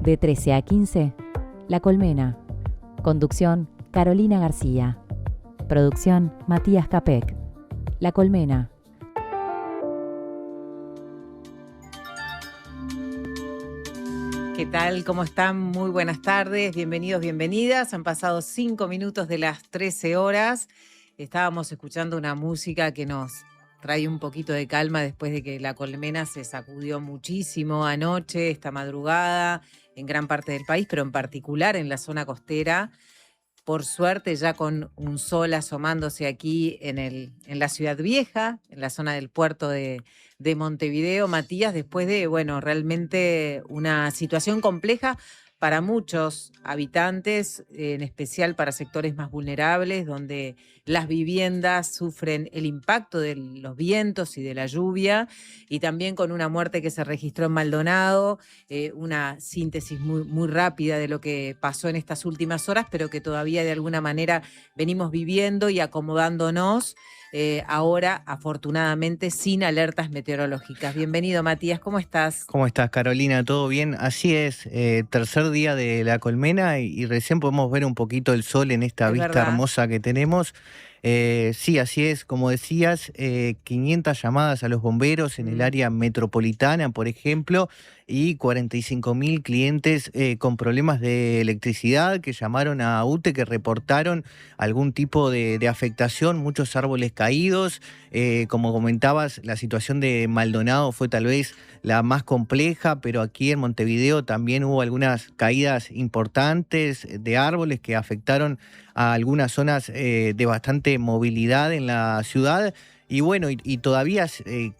De 13 a 15, La Colmena. Conducción, Carolina García. Producción, Matías Capek. La Colmena. ¿Qué tal? ¿Cómo están? Muy buenas tardes, bienvenidos, bienvenidas. Han pasado 5 minutos de las 13 horas. Estábamos escuchando una música que nos trae un poquito de calma después de que La Colmena se sacudió muchísimo anoche, esta madrugada, en gran parte del país, pero en particular en la zona costera. Por suerte, ya con un sol asomándose aquí en la Ciudad Vieja, en la zona del puerto de Montevideo, Matías, después de, realmente una situación compleja para muchos habitantes, en especial para sectores más vulnerables, donde las viviendas sufren el impacto de los vientos y de la lluvia, y también con una muerte que se registró en Maldonado, una síntesis muy rápida de lo que pasó en estas últimas horas, pero que todavía de alguna manera venimos viviendo y acomodándonos. Ahora, afortunadamente, sin alertas meteorológicas. Bienvenido, Matías, ¿cómo estás? ¿Cómo estás, Carolina? ¿Todo bien? Así es, tercer día de La Colmena y recién podemos ver un poquito el sol en esta vista hermosa que tenemos. Sí, así es, como decías, 500 llamadas a los bomberos en el área metropolitana, por ejemplo, y 45.000 clientes con problemas de electricidad que llamaron a UTE, que reportaron algún tipo de afectación, muchos árboles caídos. Como comentabas, la situación de Maldonado fue tal vez la más compleja, pero aquí en Montevideo también hubo algunas caídas importantes de árboles que afectaron a algunas zonas de bastante movilidad en la ciudad. Y bueno, y todavía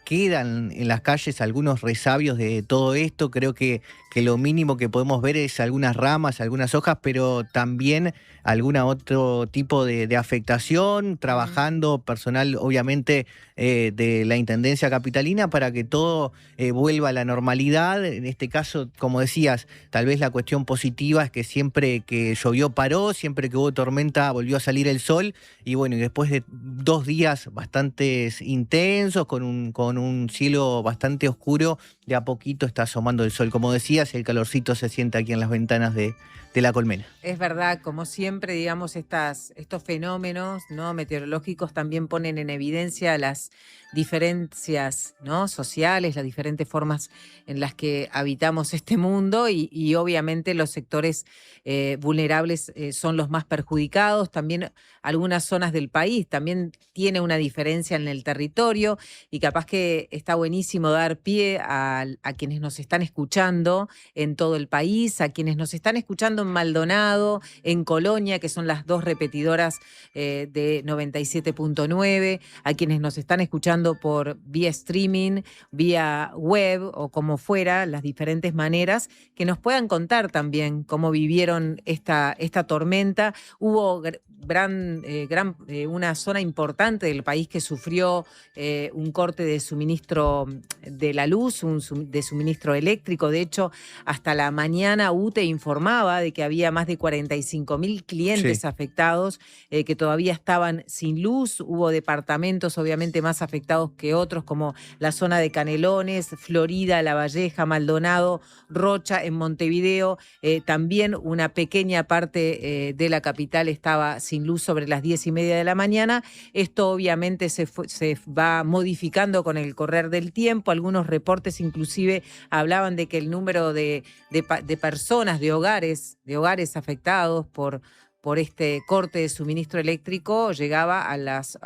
quedan en las calles algunos resabios de todo esto. Creo que lo mínimo que podemos ver es algunas ramas, algunas hojas, pero también algún otro tipo de afectación, trabajando personal, obviamente, de la Intendencia Capitalina para que todo vuelva a la normalidad. En este caso, como decías, tal vez la cuestión positiva es que siempre que llovió paró, siempre que hubo tormenta volvió a salir el sol, y bueno, y después de 2 días bastante intensos, con un cielo bastante oscuro, de a poquito está asomando el sol. Como decías, el calorcito se siente aquí en las ventanas de La Colmena. Es verdad, como siempre, digamos, estos fenómenos, ¿no?, meteorológicos también ponen en evidencia las diferencias, ¿no?, sociales, las diferentes formas en las que habitamos este mundo, y obviamente los sectores vulnerables son los más perjudicados. También algunas zonas del país también tiene una diferencia en el territorio, y capaz que está buenísimo dar pie a quienes nos están escuchando en todo el país, a quienes nos están escuchando en Maldonado, en Colonia, que son las dos repetidoras de 97.9, a quienes nos están escuchando por vía streaming, vía web o como fuera, las diferentes maneras, que nos puedan contar también cómo vivieron esta tormenta. Hubo una zona importante del país que sufrió un corte de suministro de la luz, de suministro eléctrico. De hecho, hasta la mañana UTE informaba de que había más de 45.000 clientes afectados que todavía estaban sin luz. Hubo departamentos obviamente más afectados que otros, como la zona de Canelones, Florida, La Valleja, Maldonado, Rocha, en Montevideo. También una pequeña parte de la capital estaba sin luz sobre las 10:30 de la mañana. Esto obviamente se va modificando con el correr del tiempo. Algunos reportes inclusive hablaban de que el número de personas, de hogares afectados por este corte de suministro eléctrico llegaba a los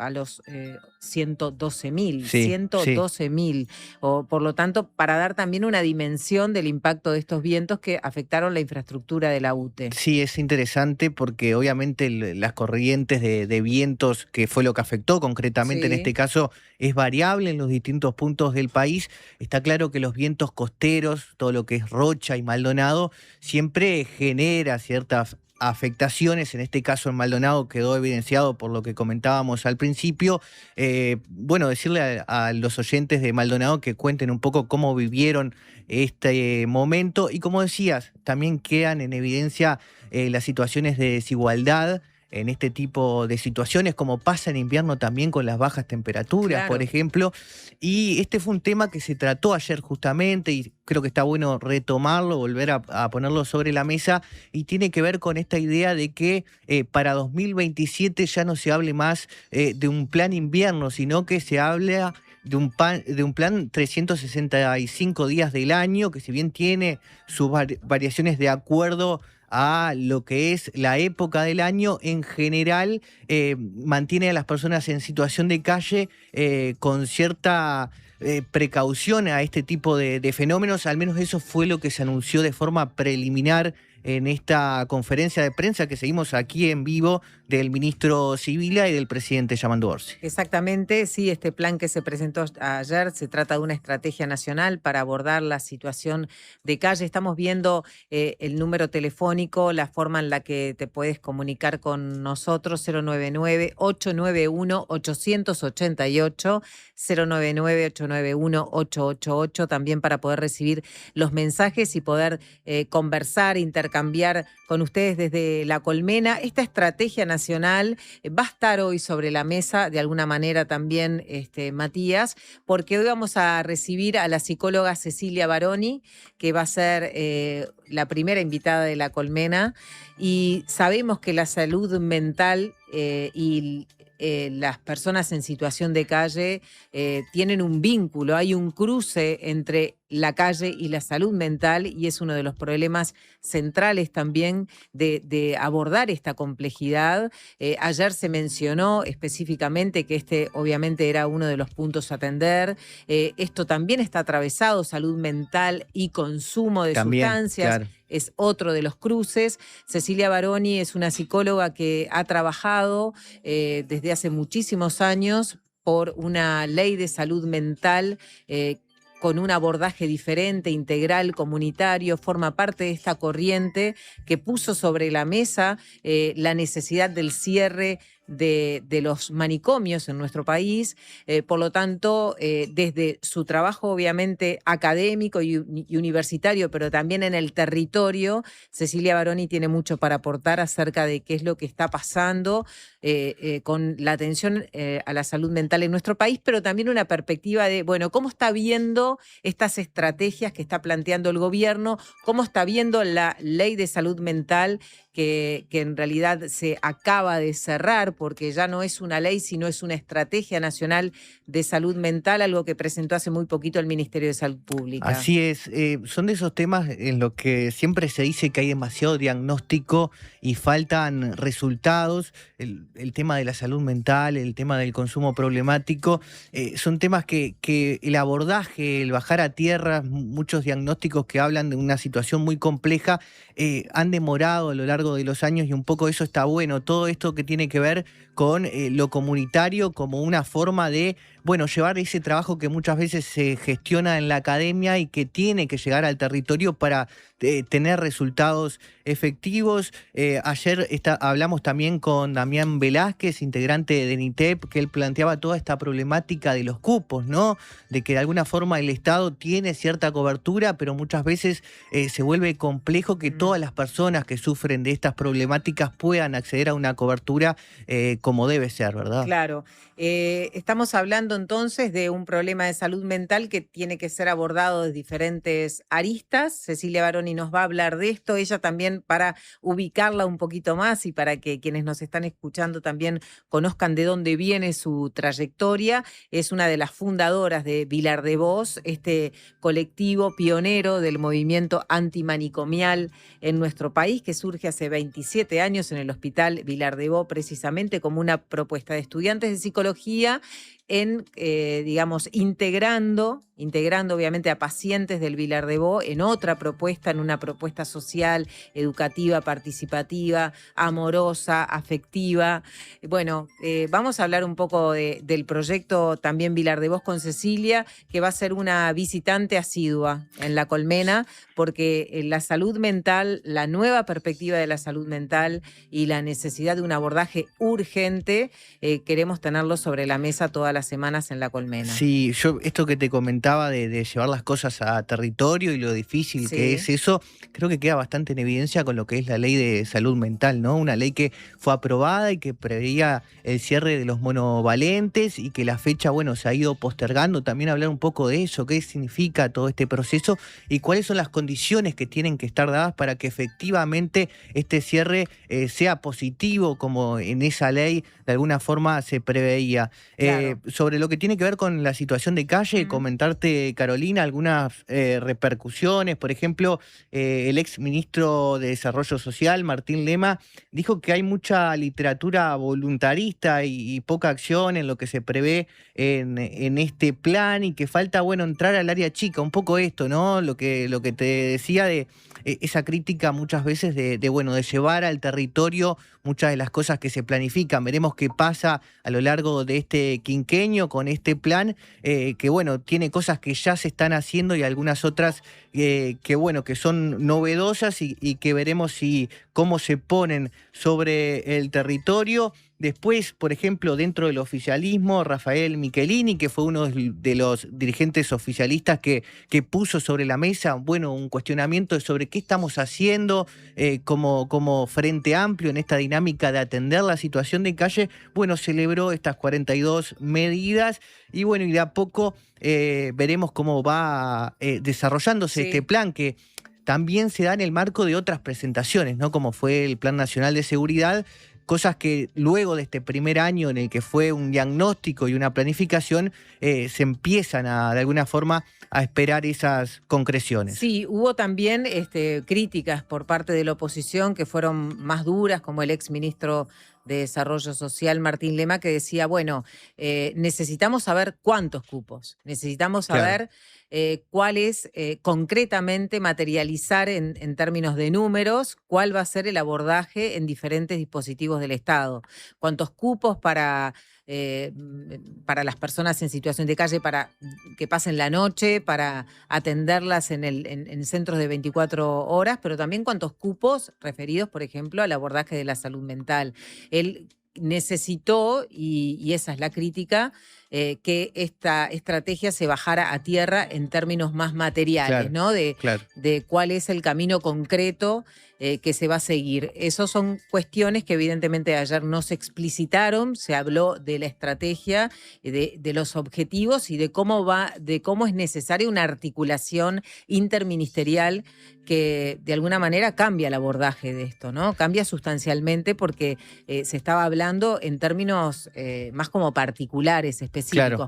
112.000. Sí, 112.000. Por lo tanto, para dar también una dimensión del impacto de estos vientos que afectaron la infraestructura de la UTE. Sí, es interesante porque obviamente las corrientes de vientos, que fue lo que afectó concretamente en este caso, es variable en los distintos puntos del país. Está claro que los vientos costeros, todo lo que es Rocha y Maldonado, siempre genera ciertas afectaciones. En este caso en Maldonado quedó evidenciado por lo que comentábamos al principio. Bueno, decirle a los oyentes de Maldonado que cuenten un poco cómo vivieron este momento, y como decías, también quedan en evidencia las situaciones de desigualdad en este tipo de situaciones, como pasa en invierno también con las bajas temperaturas, Claro. por ejemplo. Y este fue un tema que se trató ayer justamente, y creo que está bueno retomarlo, volver a ponerlo sobre la mesa, y tiene que ver con esta idea de que para 2027 ya no se hable más de un plan invierno, sino que se habla de un plan 365 días del año, que si bien tiene sus variaciones de acuerdo a lo que es la época del año, en general mantiene a las personas en situación de calle con cierta precaución a este tipo de fenómenos. Al menos eso fue lo que se anunció de forma preliminar en esta conferencia de prensa que seguimos aquí en vivo del ministro Sibila y del presidente Yamandu Orsi. Exactamente, sí, este plan que se presentó ayer se trata de una estrategia nacional para abordar la situación de calle. Estamos viendo el número telefónico, la forma en la que te puedes comunicar con nosotros, 099-891-888, 099-891-888, también para poder recibir los mensajes y poder conversar, intercambiar con ustedes desde La Colmena. Esta estrategia nacional va a estar hoy sobre la mesa, de alguna manera también, Matías, porque hoy vamos a recibir a la psicóloga Cecilia Baroni, que va a ser la primera invitada de La Colmena, y sabemos que la salud mental y las personas en situación de calle tienen un vínculo, hay un cruce entre la calle y la salud mental, y es uno de los problemas centrales también de abordar esta complejidad. Ayer se mencionó específicamente que este obviamente era uno de los puntos a atender. Esto también está atravesado, salud mental y consumo de También, sustancias. claro. Es otro de los cruces. Cecilia Baroni es una psicóloga que ha trabajado desde hace muchísimos años por una ley de salud mental con un abordaje diferente, integral, comunitario, forma parte de esta corriente que puso sobre la mesa la necesidad del cierre de los manicomios en nuestro país. Por lo tanto, desde su trabajo obviamente académico y universitario, pero también en el territorio, Cecilia Baroni tiene mucho para aportar acerca de qué es lo que está pasando con la atención a la salud mental en nuestro país, pero también una perspectiva de, bueno, cómo está viendo estas estrategias que está planteando el gobierno, cómo está viendo la ley de salud mental que en realidad se acaba de cerrar, porque ya no es una ley, sino es una estrategia nacional de salud mental, algo que presentó hace muy poquito el Ministerio de Salud Pública. Así es, son de esos temas en los que siempre se dice que hay demasiado diagnóstico y faltan resultados. El tema de la salud mental, el tema del consumo problemático, son temas que el abordaje, el bajar a tierra, muchos diagnósticos que hablan de una situación muy compleja, han demorado a lo largo de los años, y un poco eso está bueno. Todo esto que tiene que ver con lo comunitario como una forma de, bueno, llevar ese trabajo que muchas veces se gestiona en la academia y que tiene que llegar al territorio para tener resultados efectivos. Ayer hablamos también con Damián Velázquez, integrante de NITEP, que él planteaba toda esta problemática de los cupos, ¿no? De que de alguna forma el Estado tiene cierta cobertura, pero muchas veces se vuelve complejo que todas las personas que sufren de estas problemáticas puedan acceder a una cobertura como debe ser, ¿verdad? Claro. Estamos hablando entonces de un problema de salud mental que tiene que ser abordado de diferentes aristas. Cecilia Baroni nos va a hablar de esto, ella también, para ubicarla un poquito más y para que quienes nos están escuchando también conozcan de dónde viene su trayectoria. Es una de las fundadoras de Vilar de Vos, este colectivo pionero del movimiento antimanicomial en nuestro país, que surge hace 27 años en el Hospital Vilar de Vos, precisamente como una propuesta de estudiantes de psicología en, digamos, integrando obviamente a pacientes del Vilar de Vos en otra propuesta, en una propuesta social, educativa, participativa, amorosa, afectiva. Bueno, vamos a hablar un poco del proyecto también Vilar de Vos con Cecilia, que va a ser una visitante asidua en La Colmena, porque la salud mental, la nueva perspectiva de la salud mental y la necesidad de un abordaje urgente, queremos tenerlo sobre la mesa todas las semanas en La Colmena. Sí, yo esto que te comentaba de llevar las cosas a territorio y lo difícil que es eso, creo que queda bastante en evidencia con lo que es la ley de salud mental, ¿no? Una ley que fue aprobada y que preveía el cierre de los monovalentes y que la fecha, bueno, se ha ido postergando. También hablar un poco de eso, qué significa todo este proceso y cuáles son las condiciones que tienen que estar dadas para que efectivamente este cierre sea positivo, como en esa ley de alguna forma se preveía. Claro. Sobre lo que tiene que ver con la situación de calle, comentarte, Carolina, algunas repercusiones. Por ejemplo, el ex ministro de Desarrollo Social, Martín Lema, dijo que hay mucha literatura voluntarista y poca acción en lo que se prevé en este plan y que falta, bueno, entrar al área chica. Un poco esto, ¿no? Lo que te decía de esa crítica muchas veces de llevar al territorio muchas de las cosas que se planifican. Veremos qué pasa a lo largo de este quinquenio con este plan, que bueno, tiene cosas que ya se están haciendo y algunas otras que son novedosas y que veremos cómo se ponen sobre el territorio. Después, por ejemplo, dentro del oficialismo, Rafael Michelini, que fue uno de los dirigentes oficialistas que puso sobre la mesa, bueno, un cuestionamiento sobre qué estamos haciendo como Frente Amplio en esta dinámica de atender la situación de calle. Bueno, celebró estas 42 medidas y bueno, y de a poco veremos cómo va desarrollándose este plan que también se da en el marco de otras presentaciones, ¿no? Como fue el Plan Nacional de Seguridad, cosas que luego de este primer año en el que fue un diagnóstico y una planificación, se empiezan de alguna forma a esperar esas concreciones. Sí, hubo también críticas por parte de la oposición que fueron más duras, como el ex ministro de Desarrollo Social, Martín Lema, que decía, bueno, necesitamos saber cuántos cupos, necesitamos saber cuál es concretamente materializar en términos de números, cuál va a ser el abordaje en diferentes dispositivos del Estado, cuántos cupos para las personas en situación de calle, para que pasen la noche, para atenderlas en centros de 24 horas, pero también cuántos cupos referidos, por ejemplo, al abordaje de la salud mental. Él necesitó, y esa es la crítica, que esta estrategia se bajara a tierra en términos más materiales, ¿no? De cuál es el camino concreto que se va a seguir. Esas son cuestiones que evidentemente ayer no se explicitaron, se habló de la estrategia, de los objetivos y de cómo es necesaria una articulación interministerial que de alguna manera cambia el abordaje de esto, ¿no? Cambia sustancialmente porque se estaba hablando en términos más como particulares, específicos.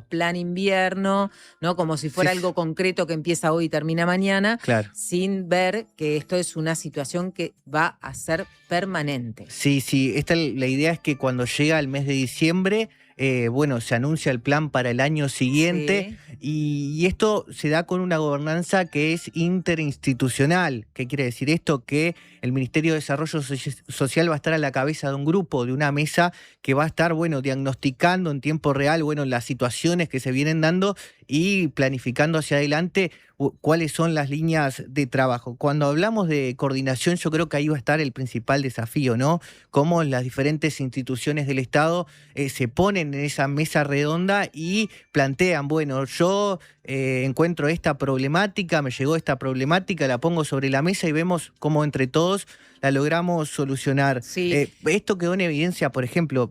Plan invierno, ¿no? Como si fuera algo concreto que empieza hoy y termina mañana, sin ver que esto es una situación que va a ser permanente. Sí, la idea es que cuando llega el mes de diciembre, se anuncia el plan para el año siguiente y esto se da con una gobernanza que es interinstitucional. ¿Qué quiere decir esto? Que el Ministerio de Desarrollo Social va a estar a la cabeza de un grupo, de una mesa que va a estar, diagnosticando en tiempo real, las situaciones que se vienen dando y planificando hacia adelante cuáles son las líneas de trabajo. Cuando hablamos de coordinación, yo creo que ahí va a estar el principal desafío, ¿no? Cómo las diferentes instituciones del Estado se ponen en esa mesa redonda y plantean, yo encuentro esta problemática, me llegó esta problemática, la pongo sobre la mesa y vemos cómo entre todos la logramos solucionar. Esto quedó en evidencia, por ejemplo,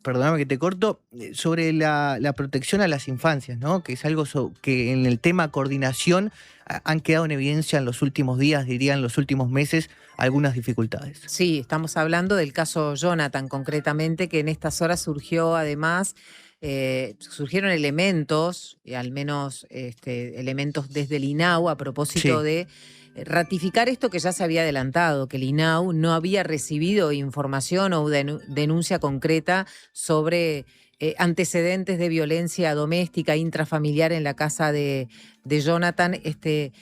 perdóname que te corto, sobre la protección a las infancias, ¿no? Que es algo que en el tema coordinación han quedado en evidencia en los últimos días, diría en los últimos meses, algunas dificultades. Sí, estamos hablando del caso Jonathan concretamente, que en estas horas surgió además, surgieron elementos, al menos elementos desde el INAU a propósito de ratificar esto que ya se había adelantado, que el INAU no había recibido información o denuncia concreta sobre antecedentes de violencia doméstica intrafamiliar en la casa de de Jonathan, este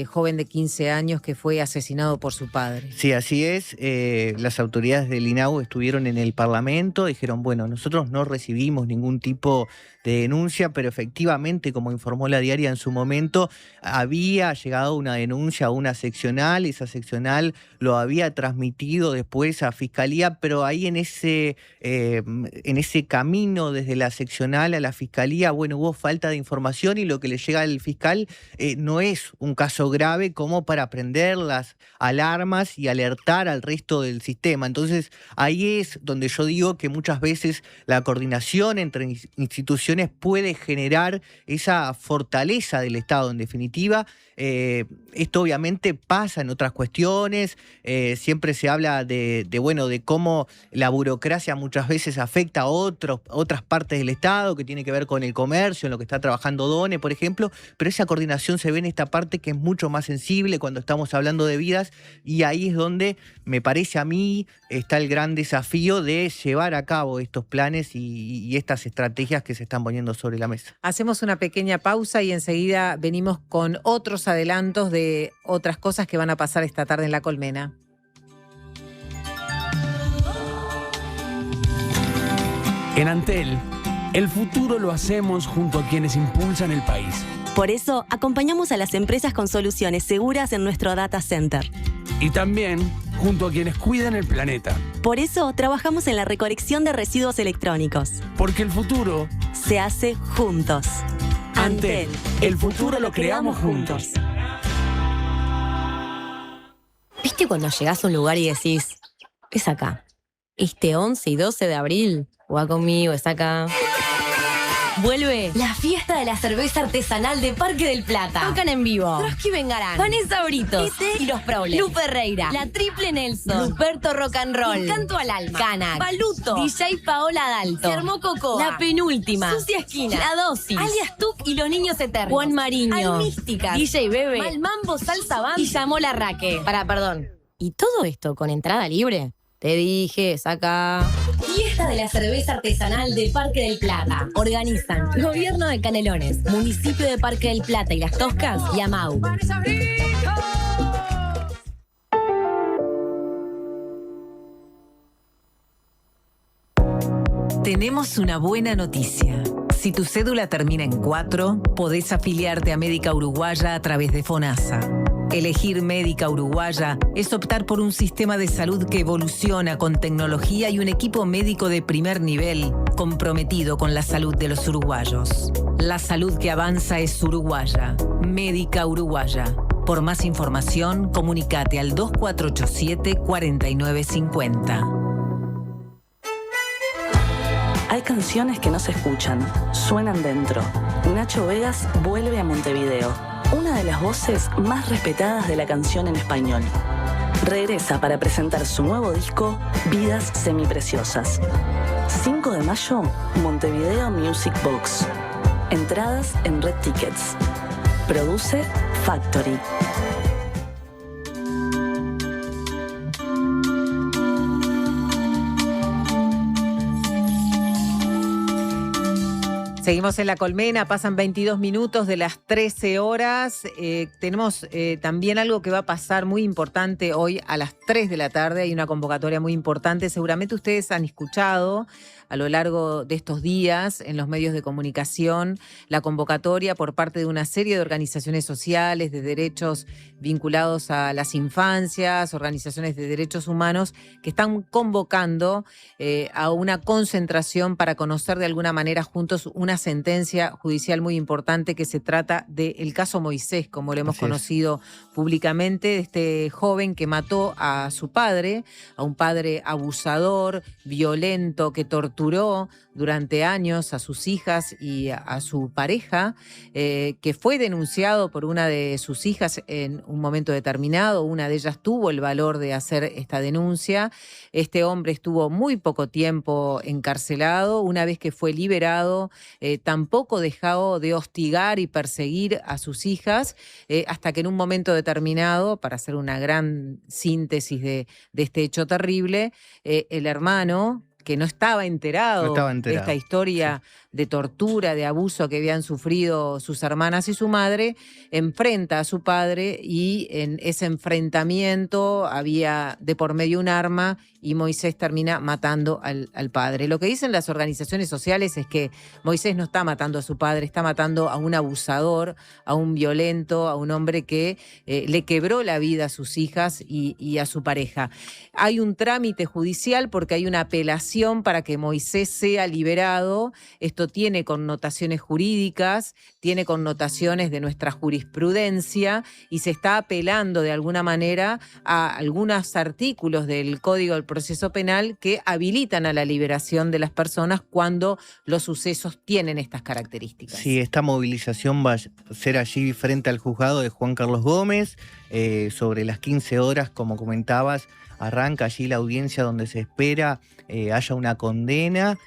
joven de 15 años que fue asesinado por su padre. Sí, así es. Las autoridades del INAU estuvieron en el Parlamento, dijeron, bueno, nosotros no recibimos ningún tipo de denuncia, pero efectivamente, como informó La Diaria en su momento, había llegado una denuncia a una seccional, esa seccional lo había transmitido después a Fiscalía, pero ahí en ese camino desde la seccional a la Fiscalía, bueno, hubo falta de información y lo que le llega al fiscal no es un caso grave como para prender las alarmas y alertar al resto del sistema. Entonces, ahí es donde yo digo que muchas veces la coordinación entre instituciones puede generar esa fortaleza del Estado, en definitiva. Esto obviamente pasa en otras cuestiones, siempre se habla de cómo la burocracia muchas veces afecta a otras partes del Estado, que tiene que ver con el comercio, en lo que está trabajando DONE, por ejemplo, pero esa coordinación se ve en esta parte que es mucho más sensible cuando estamos hablando de vidas, y ahí es donde me parece a mí está el gran desafío de llevar a cabo estos planes y estas estrategias que se están poniendo sobre la mesa. Hacemos una pequeña pausa y enseguida venimos con otros adelantos de otras cosas que van a pasar esta tarde en La Colmena. En Antel, el futuro lo hacemos junto a quienes impulsan el país. Por eso, acompañamos a las empresas con soluciones seguras en nuestro data center. Y también junto a quienes cuidan el planeta. Por eso, trabajamos en la recolección de residuos electrónicos. Porque el futuro se hace juntos. Antel, el futuro lo creamos juntos. ¿Viste cuando llegás a un lugar y decís, es acá? Este 11 y 12 de abril, va conmigo, es acá. Vuelve la fiesta de la cerveza artesanal de Parque del Plata. Tocan en vivo Trotsky Vengarán, Vanessa Britos y los Problems, Lu Ferreira, La Triple Nelson, Luperto Rock and Roll, Canto al Alma, Canac, Baluto, DJ Paola Dalto, se armó Cocoa, La Penúltima, Sucia Esquina, La Dosis, Alias Tuc y los Niños Eternos, Juan Mariño, Almísticas, DJ Bebe, Malmambo, Salsa Band y llamó la Raque. Perdón. ¿Y todo esto con entrada libre? Te dije, saca. Fiesta de la cerveza artesanal de Parque del Plata. Organizan Gobierno de Canelones, Municipio de Parque del Plata y Las Toscas y AMAU. Tenemos una buena noticia. Si tu cédula termina en 4, podés afiliarte a Médica Uruguaya a través de FONASA. Elegir Médica Uruguaya es optar por un sistema de salud que evoluciona con tecnología y un equipo médico de primer nivel comprometido con la salud de los uruguayos. La salud que avanza es uruguaya. Médica Uruguaya. Por más información, comunícate al 2487-4950. Hay canciones que no se escuchan, suenan dentro. Nacho Vegas vuelve a Montevideo, una de las voces más respetadas de la canción en español. Regresa para presentar su nuevo disco, Vidas Semipreciosas. 5 de mayo, Montevideo Music Box. Entradas en Red Tickets. Produce Factory. Seguimos en La Colmena, pasan 22 minutos de las 13 horas. Tenemos también algo que va a pasar muy importante hoy a las 3 de la tarde. Hay una convocatoria muy importante. Seguramente ustedes han escuchado a lo largo de estos días en los medios de comunicación la convocatoria por parte de una serie de organizaciones sociales de derechos vinculados a las infancias, organizaciones de derechos humanos que están convocando a una concentración para conocer de alguna manera juntos una sentencia judicial muy importante que se trata del caso Moisés, como lo hemos conocido públicamente, de este joven que mató a su padre, a un padre abusador, violento, que torturó durante años a sus hijas y a su pareja, que fue denunciado por una de sus hijas en un momento determinado. Una de ellas tuvo el valor de hacer esta denuncia. Este hombre estuvo muy poco tiempo encarcelado. Una vez que fue liberado, tampoco dejó de hostigar y perseguir a sus hijas, hasta que en un momento determinado, para hacer una gran síntesis de este hecho terrible, el hermano, que no estaba enterado de esta historia de tortura, de abuso que habían sufrido sus hermanas y su madre, enfrenta a su padre y en ese enfrentamiento había de por medio un arma y Moisés termina matando al padre. Lo que dicen las organizaciones sociales es que Moisés no está matando a su padre, está matando a un abusador, a un violento, a un hombre que le quebró la vida a sus hijas y a su pareja. Hay un trámite judicial porque hay una apelación para que Moisés sea liberado. Esto tiene connotaciones jurídicas, tiene connotaciones de nuestra jurisprudencia y se está apelando de alguna manera a algunos artículos del Código del Proceso Penal que habilitan a la liberación de las personas cuando los sucesos tienen estas características. Sí, esta movilización va a ser allí frente al juzgado de Juan Carlos Gómez, sobre las 15 horas, como comentabas, arranca allí la audiencia donde se espera haya una condena.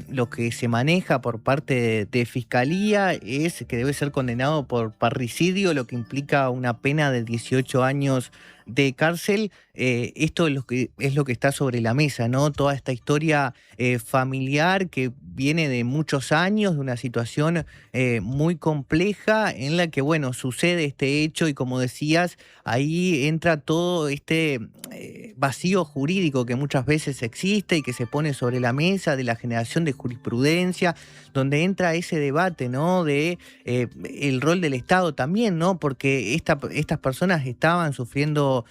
Lo que se maneja por parte de Fiscalía es que debe ser condenado por parricidio, lo que implica una pena de 18 años de cárcel. Esto es lo que está sobre la mesa, ¿no? Toda esta historia familiar que viene de muchos años, de una situación muy compleja en la que, bueno, sucede este hecho y, como decías, ahí entra todo este vacío jurídico que muchas veces existe y que se pone sobre la mesa de la generación de jurisprudencia, donde entra ese debate, ¿no? De el rol del Estado también, ¿no? Porque estas personas estaban sufriendo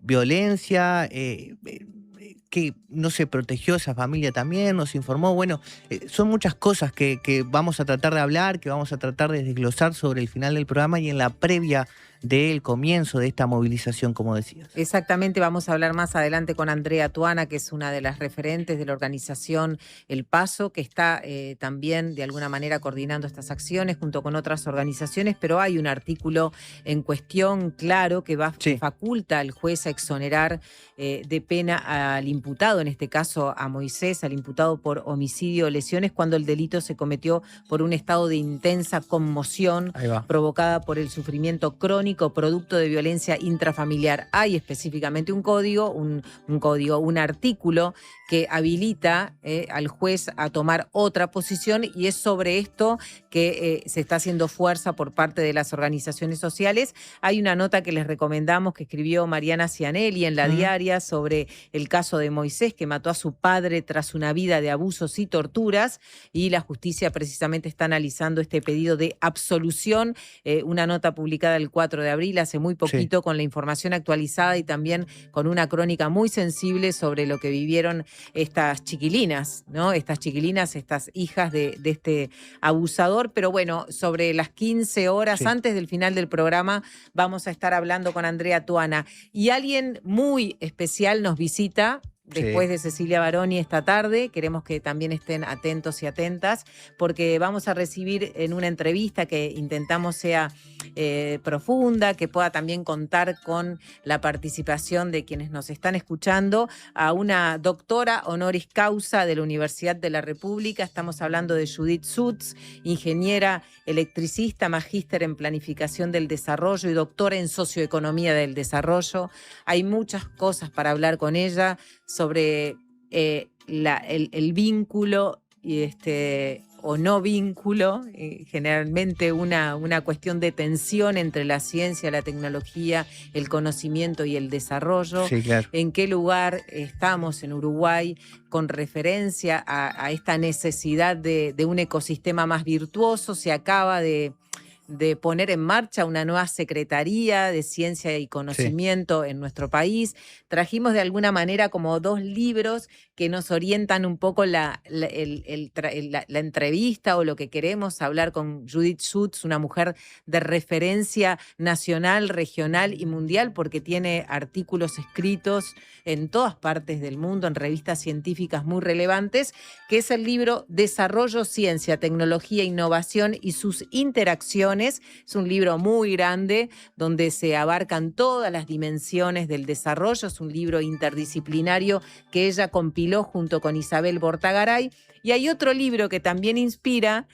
violencia, que no se protegió esa familia también, nos informó. Bueno, son muchas cosas que vamos a tratar de hablar, que vamos a tratar de desglosar sobre el final del programa y en la previa del comienzo de esta movilización, como decías. Exactamente, vamos a hablar más adelante con Andrea Tuana, que es una de las referentes de la organización El Paso, que está también de alguna manera coordinando estas acciones junto con otras organizaciones, pero hay un artículo en cuestión claro que faculta al juez a exonerar de pena al imputado, en este caso a Moisés, al imputado por homicidio o lesiones, cuando el delito se cometió por un estado de intensa conmoción provocada por el sufrimiento crónico producto de violencia intrafamiliar. Hay específicamente un artículo que habilita al juez a tomar otra posición, y es sobre esto que se está haciendo fuerza por parte de las organizaciones sociales. Hay una nota que les recomendamos que escribió Mariana Cianelli en La Diaria sobre el caso de Moisés, que mató a su padre tras una vida de abusos y torturas, y la justicia precisamente está analizando este pedido de absolución. Una nota publicada el 4 de abril, hace muy poquito, con la información actualizada y también con una crónica muy sensible sobre lo que vivieron estas chiquilinas, ¿no? Estas hijas de este abusador. Pero bueno, sobre las 15 horas antes del final del programa vamos a estar hablando con Andrea Tuana. Y alguien muy especial nos visita después de Cecilia Baroni esta tarde. Queremos que también estén atentos y atentas, porque vamos a recibir en una entrevista que intentamos sea profunda, que pueda también contar con la participación de quienes nos están escuchando, a una doctora honoris causa de la Universidad de la República. Estamos hablando de Judith Schutz, ingeniera electricista, magíster en planificación del desarrollo y doctora en socioeconomía del desarrollo. Hay muchas cosas para hablar con ella sobre el vínculo o no vínculo, generalmente una cuestión de tensión entre la ciencia, la tecnología, el conocimiento y el desarrollo. Sí, claro. ¿En qué lugar estamos en Uruguay con referencia a esta necesidad de un ecosistema más virtuoso? Se acaba de poner en marcha una nueva Secretaría de Ciencia y Conocimiento en nuestro país. Trajimos de alguna manera como 2 libros que nos orientan un poco la entrevista o lo que queremos hablar con Judith Schutz, una mujer de referencia nacional, regional y mundial, porque tiene artículos escritos en todas partes del mundo, en revistas científicas muy relevantes, que es el libro Desarrollo, Ciencia, Tecnología, Innovación y sus interacciones. Es un libro muy grande donde se abarcan todas las dimensiones del desarrollo. Es un libro interdisciplinario que ella compiló junto con Isabel Bortagaray. Y hay otro libro que también inspira,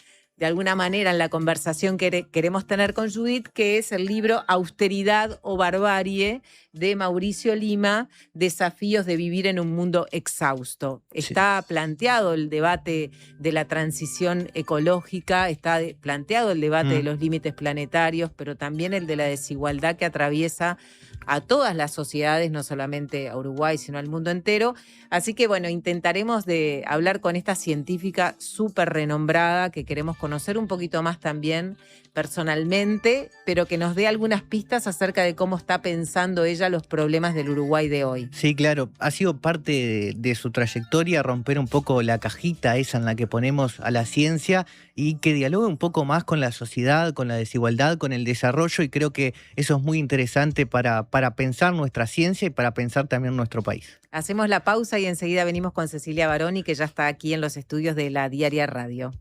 de alguna manera en la conversación que queremos tener con Judith, que es el libro Austeridad o Barbarie de Mauricio Lima, Desafíos de vivir en un mundo exhausto. Está planteado el debate de la transición ecológica, está planteado el debate de los límites planetarios, pero también el de la desigualdad que atraviesa a todas las sociedades, no solamente a Uruguay, sino al mundo entero. Así que, bueno, intentaremos de hablar con esta científica súper renombrada, que queremos conocer un poquito más también personalmente, pero que nos dé algunas pistas acerca de cómo está pensando ella los problemas del Uruguay de hoy. Sí, claro. Ha sido parte de su trayectoria romper un poco la cajita esa en la que ponemos a la ciencia y que dialogue un poco más con la sociedad, con la desigualdad, con el desarrollo, y creo que eso es muy interesante para pensar nuestra ciencia y para pensar también nuestro país. Hacemos la pausa y enseguida venimos con Cecilia Baroni, que ya está aquí en los estudios de La Diaria Radio.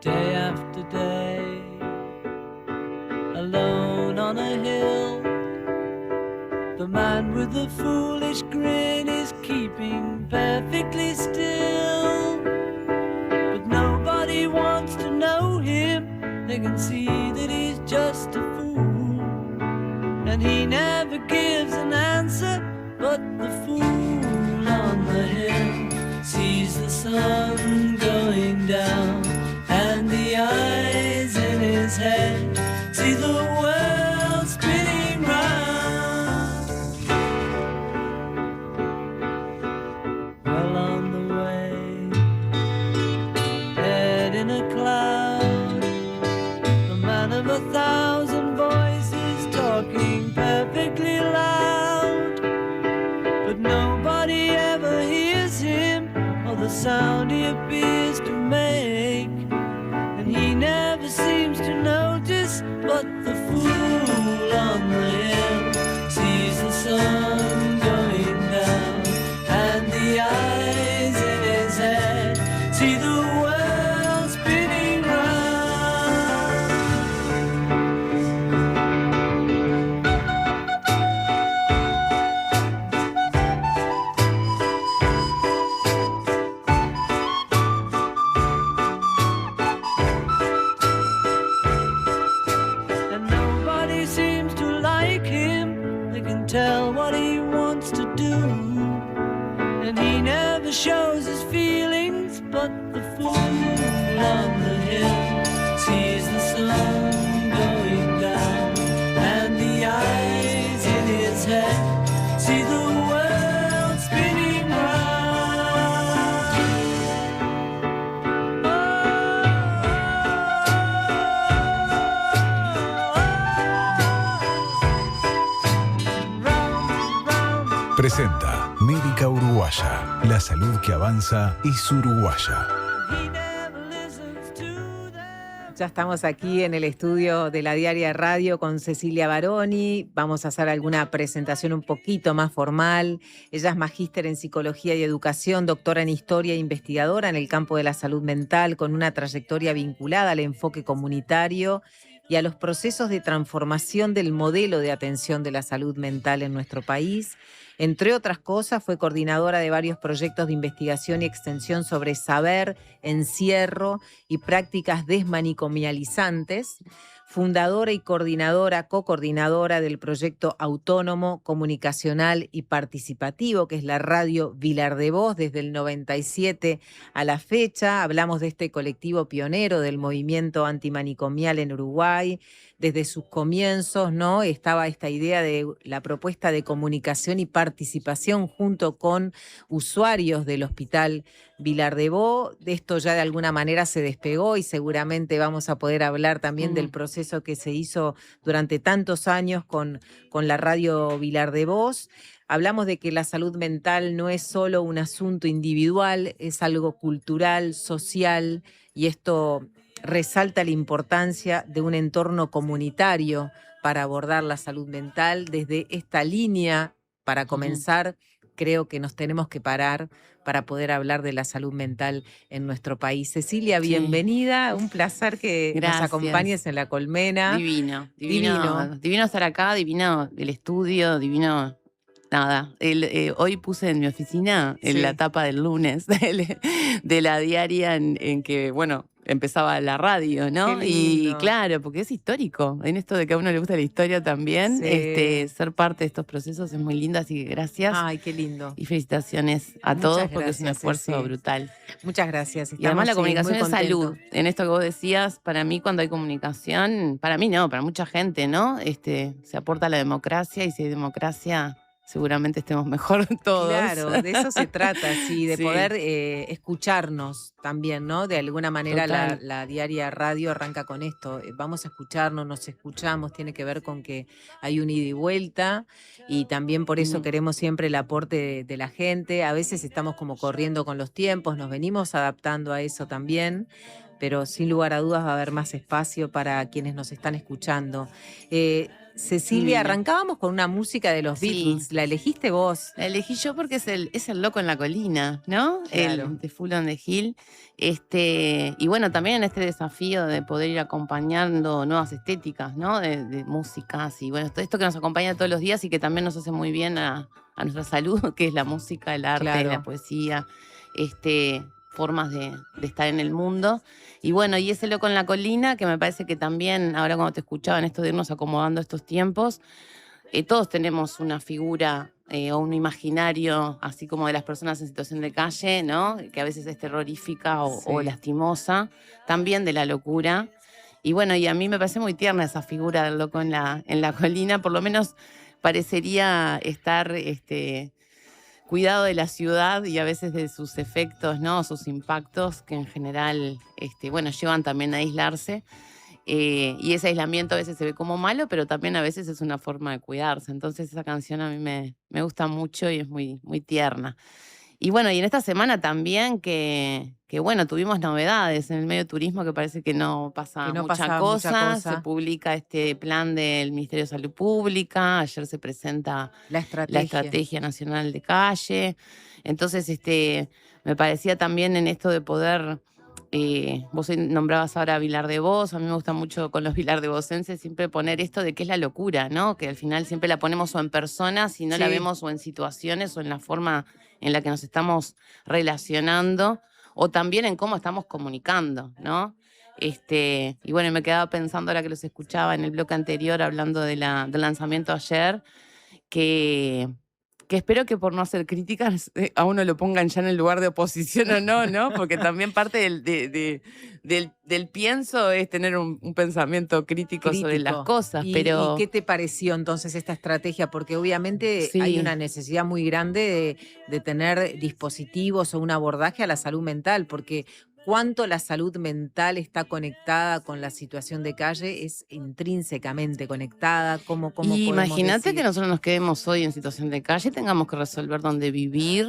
Day after day, alone on a hill, the man with the foolish grin is keeping perfectly still. But nobody wants to know him, they can see that he's just a fool. And he never gives an answer, but the fool on the hill sees the sun going down, and the eyes in his head see the world spinning round. Well on the way, head in a cloud, the man of 1,000 voices talking perfectly loud, but nobody ever hears him or the sound he appears to make. He never seems to notice, but the fool on the hill sees the sun going down, and the eyes in his head see the world spinning round. Tell what he wants to do, and he never shows his feelings, but the fool on the hill sees the sun going down, and the eyes in his head see the world spinning round. Presenta Médica Uruguaya, la salud que avanza es uruguaya. Ya estamos aquí en el estudio de La Diaria Radio con Cecilia Baroni. Vamos a hacer alguna presentación un poquito más formal. Ella es magíster en Psicología y Educación, doctora en Historia e investigadora en el campo de la salud mental, con una trayectoria vinculada al enfoque comunitario y a los procesos de transformación del modelo de atención de la salud mental en nuestro país. Entre otras cosas, fue coordinadora de varios proyectos de investigación y extensión sobre saber, encierro y prácticas desmanicomializantes, fundadora y co-coordinadora del proyecto autónomo, comunicacional y participativo, que es la radio Vilar de Voz, desde el 97 a la fecha. Hablamos de este colectivo pionero del movimiento antimanicomial en Uruguay. Desde sus comienzos, ¿no? Estaba esta idea de la propuesta de comunicación y participación junto con usuarios del Hospital Vilar de Voz. De esto ya de alguna manera se despegó y seguramente vamos a poder hablar también del proceso que se hizo durante tantos años con la radio Vilar de Voz. Hablamos de que la salud mental no es solo un asunto individual, es algo cultural, social, y esto resalta la importancia de un entorno comunitario para abordar la salud mental. Desde esta línea, para comenzar, creo que nos tenemos que parar para poder hablar de la salud mental en nuestro país. Cecilia, bienvenida. Un placer que nos acompañes en La Colmena. Divino estar acá, divino el estudio, divino nada, hoy puse en mi oficina, en la tapa del lunes, de la diaria en que, bueno, empezaba la radio, ¿no? Y claro, porque es histórico. En esto de que a uno le gusta la historia también, ser parte de estos procesos es muy lindo, así que gracias. Ay, qué lindo. Y felicitaciones a todos porque es un esfuerzo brutal. Muchas gracias. Y además la comunicación es salud. En esto que vos decías, para mí cuando hay comunicación, para mí no, para mucha gente, ¿no? Se aporta a la democracia y si hay democracia, seguramente estemos mejor todos. Claro, de eso se trata, sí, de poder escucharnos también, ¿no? De alguna manera la diaria radio arranca con esto. Vamos a escucharnos, nos escuchamos, tiene que ver con que hay un ida y vuelta y también por eso queremos siempre el aporte de la gente. A veces estamos como corriendo con los tiempos, nos venimos adaptando a eso también, pero sin lugar a dudas va a haber más espacio para quienes nos están escuchando. Cecilia, arrancábamos con una música de los Beatles. ¿La elegiste vos? La elegí yo porque es el loco en la colina, ¿no? Claro. El de Full on the Hill. Y bueno, también en este desafío de poder ir acompañando nuevas estéticas, ¿no? De músicas y bueno, todo esto que nos acompaña todos los días y que también nos hace muy bien a nuestra salud, que es la música, el arte, la poesía, formas de estar en el mundo. Y bueno, y ese loco en la colina, que me parece que también, ahora cuando te escuchaba en esto de irnos acomodando estos tiempos, todos tenemos una figura o un imaginario, así como de las personas en situación de calle, ¿no? Que a veces es terrorífica o lastimosa, también de la locura. Y bueno, y a mí me parece muy tierna esa figura del loco en la colina, por lo menos parecería estar cuidado de la ciudad y a veces de sus efectos, ¿no? Sus impactos, que en general, bueno, llevan también a aislarse. Y ese aislamiento a veces se ve como malo, pero también a veces es una forma de cuidarse. Entonces esa canción a mí me gusta mucho y es muy, muy tierna. Y bueno, y en esta semana también que bueno, tuvimos novedades en el medio de turismo que parece que no pasa mucha cosa. Se publica este plan del Ministerio de Salud Pública, ayer se presenta la Estrategia Nacional de Calle. Entonces, me parecía también en esto de poder, vos nombrabas ahora a Vilar de Voz, a mí me gusta mucho con los Vilar de Vocenses siempre poner esto de qué es la locura, ¿no? Que al final siempre la ponemos o en personas, si no la vemos o en situaciones o en la forma en la que nos estamos relacionando o también en cómo estamos comunicando, ¿no? Y bueno, me quedaba pensando ahora que los escuchaba en el bloque anterior hablando del lanzamiento ayer, que espero que por no hacer críticas a uno lo pongan ya en el lugar de oposición o no, ¿no? Porque también parte del pienso es tener un pensamiento crítico sobre las cosas. ¿Y pero qué te pareció entonces esta estrategia? Porque obviamente hay una necesidad muy grande de tener dispositivos o un abordaje a la salud mental, porque cuánto la salud mental está conectada con la situación de calle es intrínsecamente conectada. ¿Cómo imagínate que nosotros nos quedemos hoy en situación de calle, tengamos que resolver dónde vivir.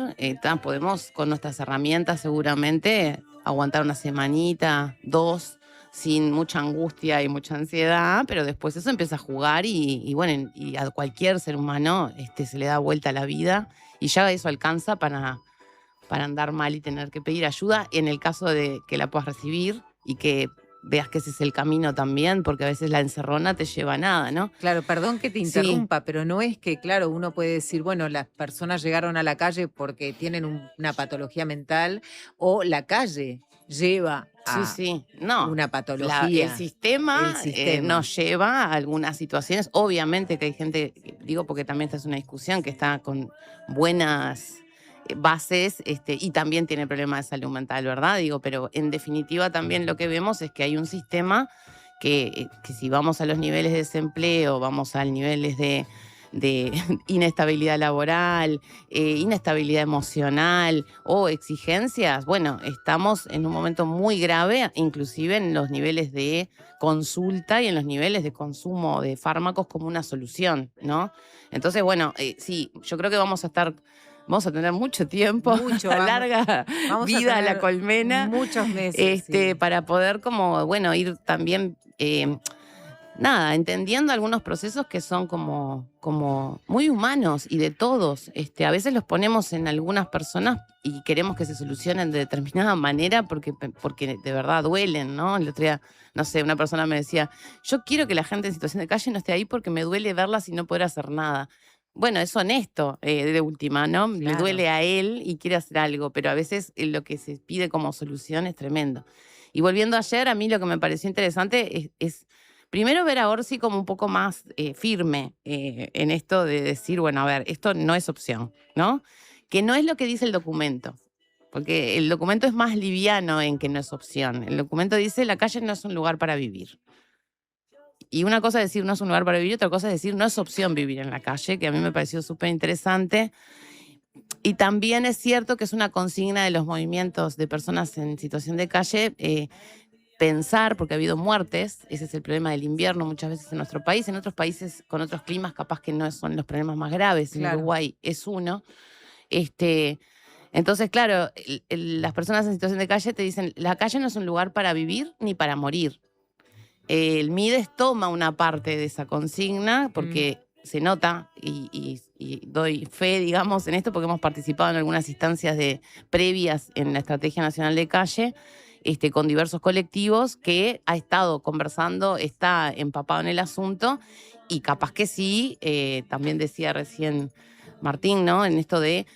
Podemos con nuestras herramientas seguramente aguantar una semanita, 2, sin mucha angustia y mucha ansiedad, pero después eso empieza a jugar y bueno, y a cualquier ser humano se le da vuelta a la vida y ya eso alcanza para andar mal y tener que pedir ayuda en el caso de que la puedas recibir y que veas que ese es el camino también, porque a veces la encerrona te lleva a nada, ¿no? Claro, perdón que te interrumpa, pero no es que, claro, uno puede decir, bueno, las personas llegaron a la calle porque tienen una patología mental o la calle lleva a una patología. El sistema nos lleva a algunas situaciones. Obviamente que hay gente, digo porque también esta es una discusión que está con buenas bases y también tiene problemas de salud mental, ¿verdad? Digo, pero en definitiva también lo que vemos es que hay un sistema que si vamos a los niveles de desempleo, vamos a niveles de inestabilidad laboral, inestabilidad emocional o exigencias, bueno, estamos en un momento muy grave, inclusive en los niveles de consulta y en los niveles de consumo de fármacos como una solución, ¿no? Entonces, bueno, sí, yo creo que vamos a tener mucho tiempo, larga vida a la colmena. Muchos meses. Para poder ir también, entendiendo algunos procesos que son como muy humanos y de todos. A veces los ponemos en algunas personas y queremos que se solucionen de determinada manera porque de verdad duelen, ¿no? El otro día, no sé, una persona me decía, yo quiero que la gente en situación de calle no esté ahí porque me duele verlas y no poder hacer nada. bueno, es honesto de última, ¿no? Claro. Le duele a él y quiere hacer algo, pero a veces lo que se pide como solución es tremendo. Y volviendo ayer, a mí lo que me pareció interesante es primero ver a Orsi como un poco más firme en esto de decir, bueno, a ver, esto no es opción, ¿no? Que no es lo que dice el documento, porque el documento es más liviano en que no es opción. El documento dice, la calle no es un lugar para vivir. Y una cosa es decir no es un lugar para vivir, otra cosa es decir no es opción vivir en la calle, que a mí me pareció súper interesante. Y también es cierto que es una consigna de los movimientos de personas en situación de calle pensar, porque ha habido muertes, ese es el problema del invierno muchas veces en nuestro país, en otros países con otros climas capaz que no son los problemas más graves, en Uruguay es uno. Entonces, claro, las personas en situación de calle te dicen, la calle no es un lugar para vivir ni para morir. El Mides toma una parte de esa consigna porque se nota y doy fe, digamos, en esto porque hemos participado en algunas instancias previas en la Estrategia Nacional de Calle con diversos colectivos que ha estado conversando, está empapado en el asunto y capaz que sí, también decía recién Martín, ¿no? En esto de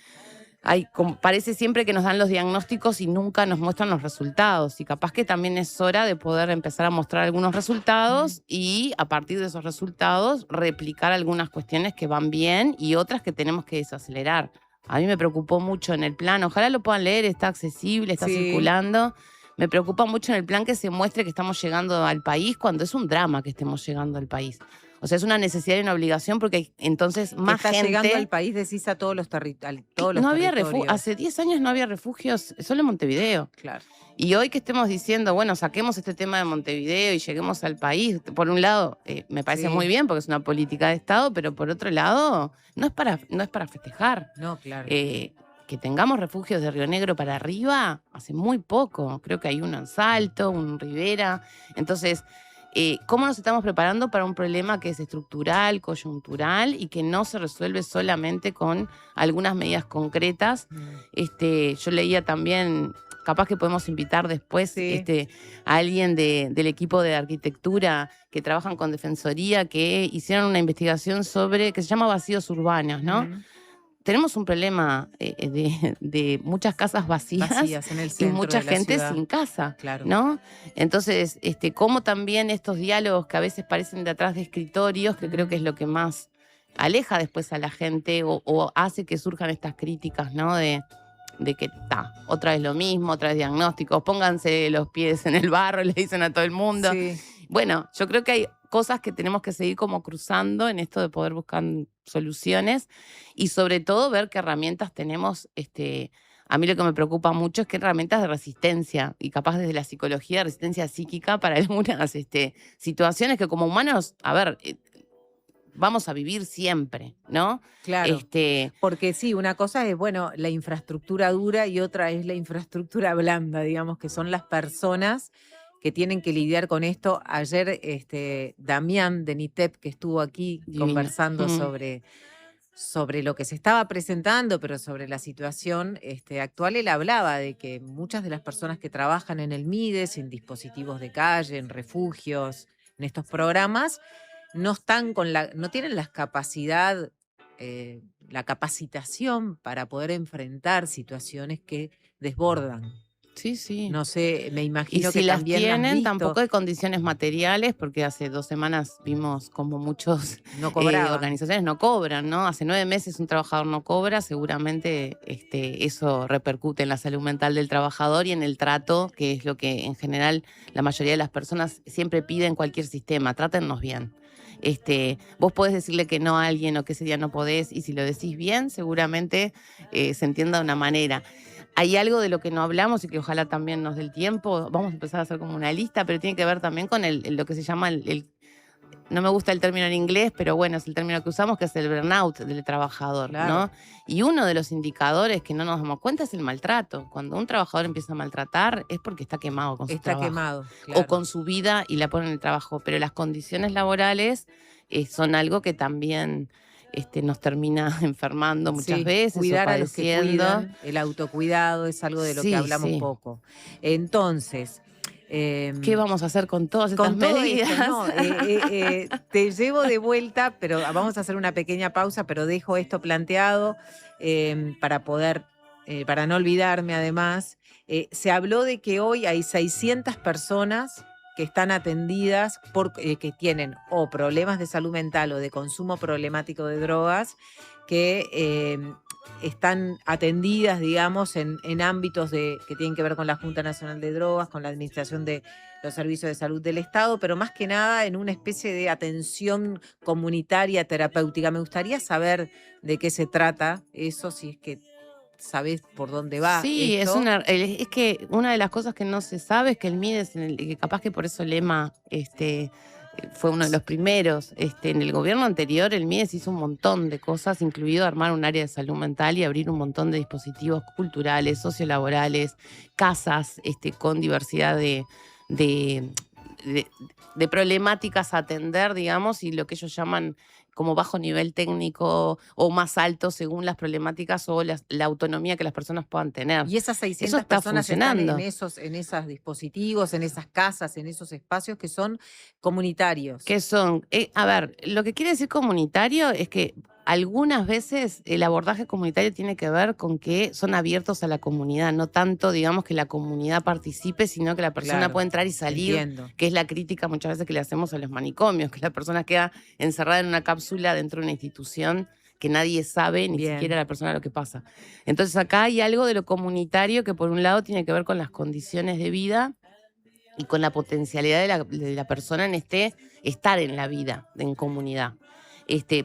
parece siempre que nos dan los diagnósticos y nunca nos muestran los resultados. Y capaz que también es hora de poder empezar a mostrar algunos resultados y a partir de esos resultados replicar algunas cuestiones que van bien y otras que tenemos que desacelerar. A mí me preocupó mucho en el plan, ojalá lo puedan leer, está accesible, está circulando. Me preocupa mucho en el plan que se muestre que estamos llegando al país cuando es un drama que estemos llegando al país. O sea, es una necesidad y una obligación porque entonces más gente... Está llegando al país, decís, a todos los territorios. No había hace 10 años no había refugios, solo en Montevideo. Claro. Y hoy que estemos diciendo, bueno, saquemos este tema de Montevideo y lleguemos al país, por un lado, me parece muy bien porque es una política de Estado, pero por otro lado, no es para festejar. No, claro. Que tengamos refugios de Río Negro para arriba, hace muy poco. Creo que hay uno en Salto, uno en Rivera. Entonces... ¿cómo nos estamos preparando para un problema que es estructural, coyuntural y que no se resuelve solamente con algunas medidas concretas? Yo leía también, capaz que podemos invitar después a alguien del equipo de arquitectura que trabajan con Defensoría, que hicieron una investigación que se llama vacíos urbanos, ¿no? Tenemos un problema de muchas casas vacías en el y centro mucha de la gente ciudad. sin casa, Claro. ¿no? Entonces, cómo también estos diálogos que a veces parecen de atrás de escritorios, que creo que es lo que más aleja después a la gente o hace que surjan estas críticas, ¿no? De que otra vez lo mismo, otra vez diagnósticos, pónganse los pies en el barro, le dicen a todo el mundo. Sí. Bueno, yo creo que hay cosas que tenemos que seguir como cruzando en esto de poder buscar soluciones y sobre todo ver qué herramientas tenemos. A mí lo que me preocupa mucho es qué herramientas de resistencia y capaz desde la psicología, resistencia psíquica para algunas situaciones que como humanos, a ver, vamos a vivir siempre, ¿no? Claro. Porque sí, una cosa es, bueno, la infraestructura dura y otra es la infraestructura blanda, digamos, que son las personas que tienen que lidiar con esto. Ayer Damián de NITEP, que estuvo aquí conversando sobre lo que se estaba presentando, pero sobre la situación actual, él hablaba de que muchas de las personas que trabajan en el Mides, en dispositivos de calle, en refugios, en estos programas, no tienen la capacitación para poder enfrentar situaciones que desbordan. Sí. No sé, me imagino y si que las también tienen, tampoco hay condiciones materiales, porque hace 2 semanas vimos como muchos organizaciones no cobran, ¿no? Hace 9 meses un trabajador no cobra, seguramente eso repercute en la salud mental del trabajador y en el trato, que es lo que en general la mayoría de las personas siempre piden en cualquier sistema, trátennos bien. Vos podés decirle que no a alguien o que ese día no podés, y si lo decís bien, seguramente se entienda de una manera. Hay algo de lo que no hablamos y que ojalá también nos dé el tiempo. Vamos a empezar a hacer como una lista, pero tiene que ver también con lo que se llama no me gusta el término en inglés, pero bueno, es el término que usamos, que es el burnout del trabajador, claro, ¿no? Y uno de los indicadores que no nos damos cuenta es el maltrato. Cuando un trabajador empieza a maltratar es porque está quemado con su trabajo. Está quemado, claro. O con su vida y la pone en el trabajo. Pero las condiciones laborales son algo que también nos termina enfermando muchas veces. Cuidar o a los que cuidan, el autocuidado es algo de lo que hablamos poco. Entonces, ¿Qué vamos a hacer con todas estas medidas? Te llevo de vuelta, pero vamos a hacer una pequeña pausa, pero dejo esto planteado para no olvidarme además. Se habló de que hoy hay 600 personas que están atendidas que tienen o problemas de salud mental o de consumo problemático de drogas, que están atendidas, digamos, en ámbitos que tienen que ver con la Junta Nacional de Drogas, con la administración de los servicios de salud del Estado, pero más que nada en una especie de atención comunitaria, terapéutica. Me gustaría saber de qué se trata eso, si es que sabés por dónde va. Sí, esto. Es que una de las cosas que no se sabe es que el MIDES, que capaz que por eso Lema fue uno de los primeros. En el gobierno anterior, el MIDES hizo un montón de cosas, incluido armar un área de salud mental y abrir un montón de dispositivos culturales, sociolaborales, casas con diversidad de problemáticas a atender, digamos, y lo que ellos llaman como bajo nivel técnico o más alto según las problemáticas o la autonomía que las personas puedan tener. Y esas 600 Eso está personas funcionando. están en esos dispositivos, en esas casas, en esos espacios que son comunitarios. Que son, a ver, lo que quiere decir comunitario es que algunas veces el abordaje comunitario tiene que ver con que son abiertos a la comunidad, no tanto, digamos, que la comunidad participe, sino que la persona puede entrar y salir, que es la crítica muchas veces que le hacemos a los manicomios, que la persona queda encerrada en una cápsula dentro de una institución que nadie sabe, ni siquiera la persona lo que pasa. Entonces acá hay algo de lo comunitario que por un lado tiene que ver con las condiciones de vida y con la potencialidad de la persona en estar en la vida, en comunidad.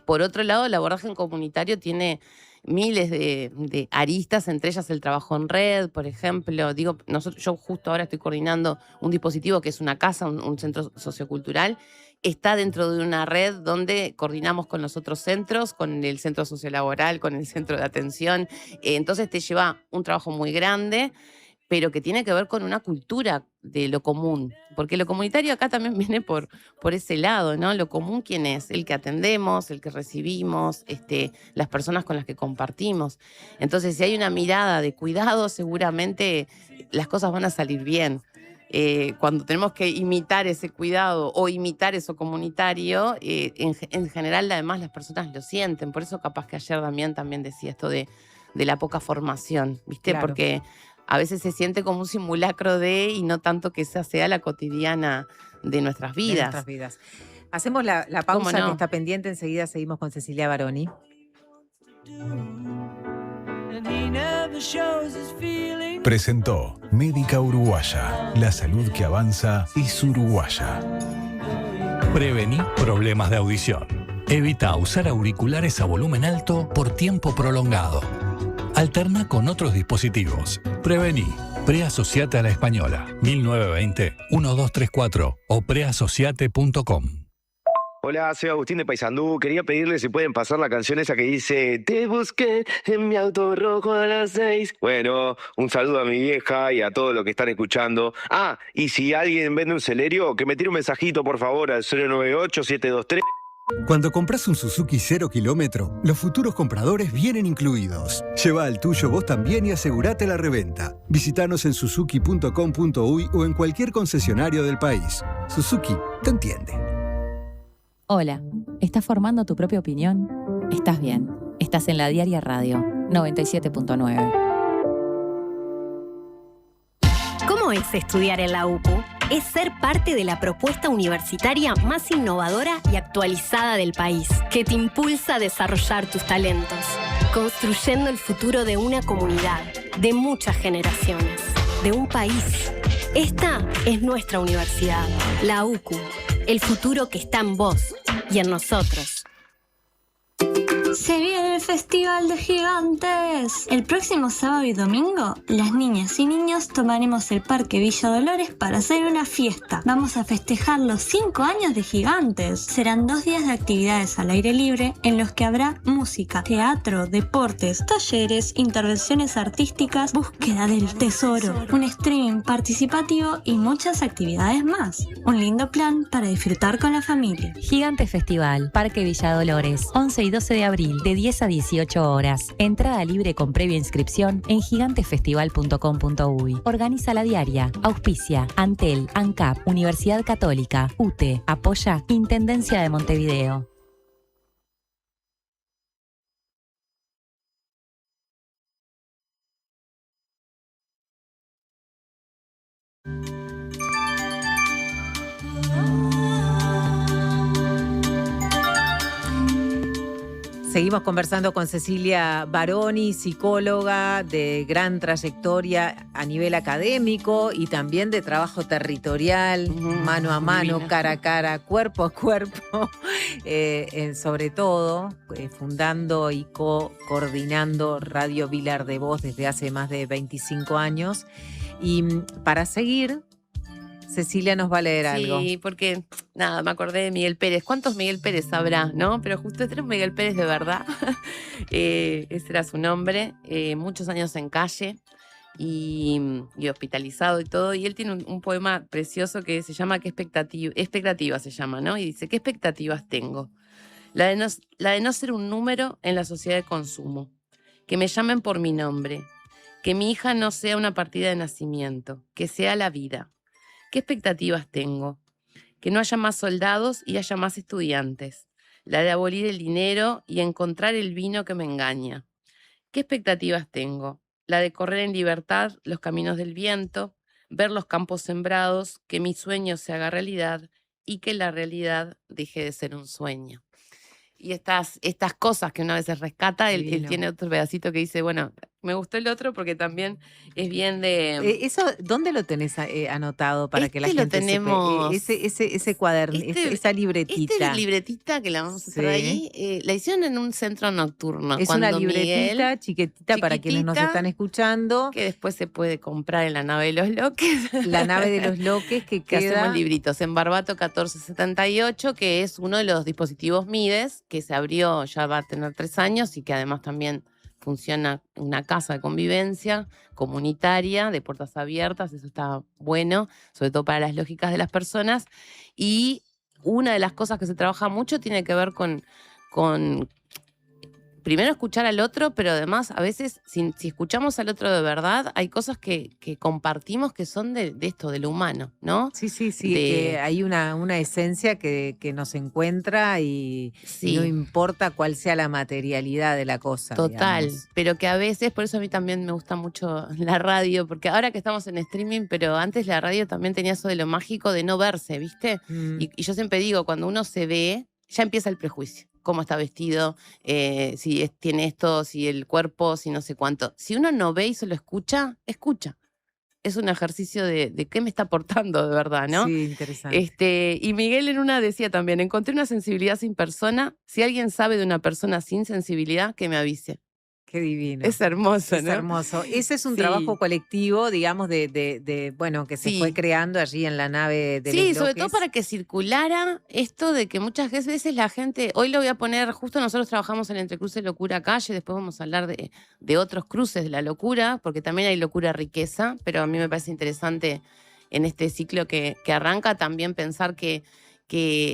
Por otro lado, el abordaje comunitario tiene miles de aristas, entre ellas el trabajo en red, por ejemplo. Yo justo ahora estoy coordinando un dispositivo que es una casa, un centro sociocultural. Está dentro de una red donde coordinamos con los otros centros, con el centro sociolaboral, con el centro de atención. Entonces te lleva un trabajo muy grande, pero que tiene que ver con una cultura de lo común. Porque lo comunitario acá también viene por ese lado, ¿no? Lo común, ¿quién es? El que atendemos, el que recibimos, las personas con las que compartimos. Entonces, si hay una mirada de cuidado, seguramente las cosas van a salir bien. Cuando tenemos que imitar ese cuidado o imitar eso comunitario, en general, además, las personas lo sienten. Por eso capaz que ayer Damián también decía esto de la poca formación, ¿viste? Claro. Porque a veces se siente como un simulacro y no tanto que esa sea la cotidiana de nuestras vidas. Hacemos la pausa no? que está pendiente, enseguida seguimos con Cecilia Baroni. Presentó Médica Uruguaya, la salud que avanza es uruguaya. Prevení problemas de audición. Evita usar auriculares a volumen alto por tiempo prolongado. Alterna con otros dispositivos. Prevení. Preasociate a la Española. 1920-1234 o preasociate.com. Hola, soy Agustín de Paysandú. Quería pedirle si pueden pasar la canción esa que dice te busqué en mi auto rojo a las 6. Bueno, un saludo a mi vieja y a todos los que están escuchando. Ah, y si alguien vende un Celerio, que me tire un mensajito por favor al 098-723. Cuando compras un Suzuki 0 kilómetro, los futuros compradores vienen incluidos. Lleva el tuyo vos también y asegurate la reventa. Visítanos en suzuki.com.uy o en cualquier concesionario del país. Suzuki te entiende. Hola, ¿estás formando tu propia opinión? Estás bien. Estás en La Diaria Radio 97.9. ¿Cómo es estudiar en la UCU? Es ser parte de la propuesta universitaria más innovadora y actualizada del país, que te impulsa a desarrollar tus talentos, construyendo el futuro de una comunidad, de muchas generaciones, de un país. Esta es nuestra universidad, la UCU, el futuro que está en vos y en nosotros. Se viene el Festival de Gigantes. El próximo sábado y domingo, las niñas y niños tomaremos el Parque Villa Dolores para hacer una fiesta. Vamos a festejar los 5 años de Gigantes. Serán 2 días de actividades al aire libre en los que habrá música, teatro, deportes, talleres, intervenciones artísticas, búsqueda del tesoro, un streaming participativo y muchas actividades más. Un lindo plan para disfrutar con la familia. Gigantes Festival, Parque Villa Dolores, 11 y 12 de abril. abril, de 10 a 18 horas. Entrada libre con previa inscripción en gigantesfestival.com.uy. Organiza La Diaria. Auspicia Antel, ANCAP, Universidad Católica, UTE. Apoya Intendencia de Montevideo. Seguimos conversando con Cecilia Baroni, psicóloga de gran trayectoria a nivel académico y también de trabajo territorial, mano a mano, cara a cara, cuerpo a cuerpo, sobre todo fundando y coordinando Radio Vilar de Voz desde hace más de 25 años. Y para seguir, Cecilia nos va a leer algo. Sí, porque, nada, me acordé de Miguel Pérez. ¿Cuántos Miguel Pérez habrá, no? Pero justo este era un Miguel Pérez de verdad. Ese era su nombre. Muchos años en calle y hospitalizado y todo. Y él tiene un poema precioso que se llama ¿Qué expectativa se llama, ¿no? Y dice, ¿qué expectativas tengo? La de no ser un número en la sociedad de consumo. Que me llamen por mi nombre. Que mi hija no sea una partida de nacimiento. Que sea la vida. ¿Qué expectativas tengo? Que no haya más soldados y haya más estudiantes. La de abolir el dinero y encontrar el vino que me engaña. ¿Qué expectativas tengo? La de correr en libertad los caminos del viento, ver los campos sembrados, que mi sueño se haga realidad y que la realidad deje de ser un sueño. Y estas cosas que una vez rescata, él tiene otro pedacito que dice, bueno, me gustó el otro porque también es bien de... ¿Eso dónde lo tenés anotado para que la gente lo tenemos, ese cuaderno, esa libretita? Esta libretita que la vamos a traer ahí, la hicieron en un centro nocturno. Es una libretita chiquitita para quienes nos están escuchando. Que después se puede comprar en la nave de los Loques. La nave de los Loques que queda... hacemos libritos en Barbato 1478, que es uno de los dispositivos Mides, que se abrió, ya va a tener 3 años y que además también funciona una casa de convivencia comunitaria, de puertas abiertas, eso está bueno, sobre todo para las lógicas de las personas. Y una de las cosas que se trabaja mucho tiene que ver con primero escuchar al otro, pero además a veces si escuchamos al otro de verdad, hay cosas que compartimos que son de esto, de lo humano, ¿no? Sí, que hay una esencia que nos encuentra y no importa cuál sea la materialidad de la cosa. Total, digamos. Pero que a veces, por eso a mí también me gusta mucho la radio, porque ahora que estamos en streaming, pero antes la radio también tenía eso de lo mágico de no verse, ¿viste? Y yo siempre digo, cuando uno se ve, ya empieza el prejuicio. Cómo está vestido, si tiene esto, si el cuerpo, si no sé cuánto. Si uno no ve y solo escucha. Es un ejercicio de qué me está aportando de verdad, ¿no? Sí, interesante. Y Miguel en una decía también, encontré una sensibilidad sin persona. Si alguien sabe de una persona sin sensibilidad, que me avise. Qué divino. Es hermoso, ¿no? Es hermoso. Ese es un trabajo colectivo, digamos, bueno, que se fue creando allí en la nave de los Loques. Sobre todo para que circulara esto de que muchas veces la gente, hoy lo voy a poner, justo nosotros trabajamos en Entrecruce Locura Calle, después vamos a hablar de otros cruces de la locura, porque también hay locura riqueza, pero a mí me parece interesante en este ciclo que arranca también pensar que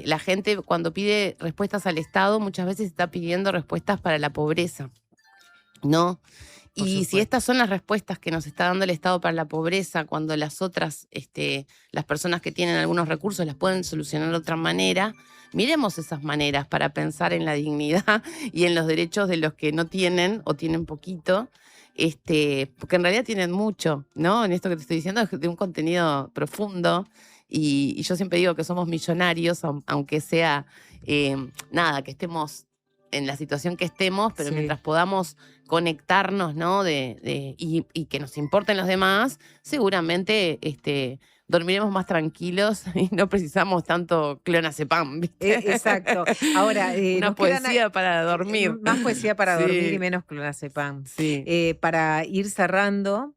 la gente cuando pide respuestas al Estado muchas veces está pidiendo respuestas para la pobreza. ¿No? Y si estas son las respuestas que nos está dando el Estado para la pobreza, cuando las otras, las personas que tienen algunos recursos las pueden solucionar de otra manera, miremos esas maneras para pensar en la dignidad y en los derechos de los que no tienen o tienen poquito, porque en realidad tienen mucho, ¿no? En esto que te estoy diciendo es de un contenido profundo y yo siempre digo que somos millonarios, aunque sea, que estemos en la situación que estemos, pero mientras podamos conectarnos, ¿no? Y que nos importen los demás, seguramente dormiremos más tranquilos y no precisamos tanto clonazepam, ¿viste? Exacto. Ahora, una poesía para dormir. Más poesía para dormir y menos clonazepam. Sí. Para ir cerrando,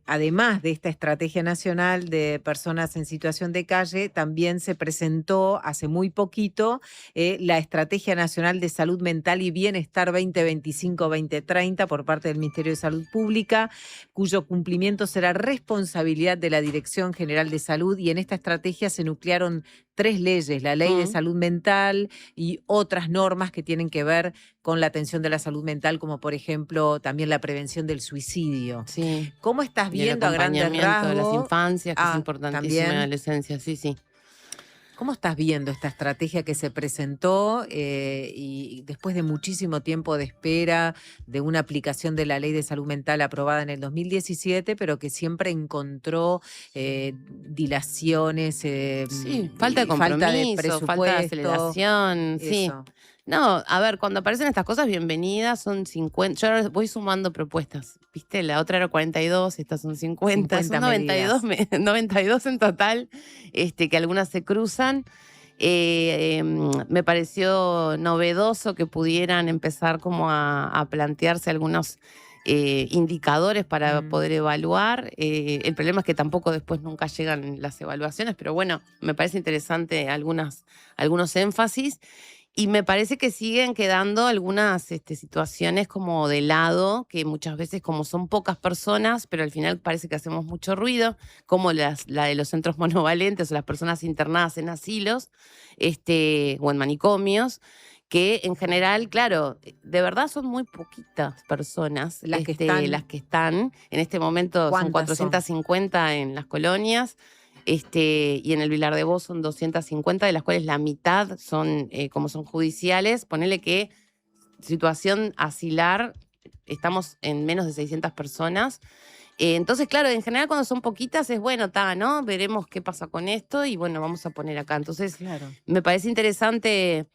además de esta estrategia nacional de personas en situación de calle, también se presentó hace muy poquito la Estrategia Nacional de Salud Mental y Bienestar 2025-2030 por parte del Ministerio de Salud Pública, cuyo cumplimiento será responsabilidad de la Dirección General de Salud, y en esta estrategia se nuclearon 3 leyes, la Ley de Salud Mental y otras normas que tienen que ver con la atención de la salud mental, como por ejemplo también la prevención del suicidio. Sí. ¿Cómo estás viendo a grandes rasgos? De las infancias, que es importantísimo, en la adolescencia, sí. ¿Cómo estás viendo esta estrategia que se presentó y después de muchísimo tiempo de espera de una aplicación de la Ley de Salud Mental aprobada en el 2017, pero que siempre encontró dilaciones, falta de compromiso, falta de presupuesto, falta de aceleración, sí. No, a ver, cuando aparecen estas cosas, bienvenidas, son 50. Yo ahora voy sumando propuestas, ¿viste? La otra era 42, estas son 50 son 92 en total, que algunas se cruzan. Me pareció novedoso que pudieran empezar como a plantearse algunos indicadores para poder evaluar. El problema es que tampoco después nunca llegan las evaluaciones, pero bueno, me parece interesante algunos énfasis. Y me parece que siguen quedando algunas situaciones como de lado, que muchas veces como son pocas personas, pero al final parece que hacemos mucho ruido, como la de los centros monovalentes o las personas internadas en asilos o en manicomios, que en general, claro, de verdad son muy poquitas personas las que están. En este momento son 450 en las colonias. Y en el Vilar de Bosch son 250, de las cuales la mitad son, como son judiciales. Ponele que situación asilar, estamos en menos de 600 personas. Entonces, claro, en general cuando son poquitas es bueno, ¿no? Veremos qué pasa con esto y bueno, vamos a poner acá. Entonces, me parece interesante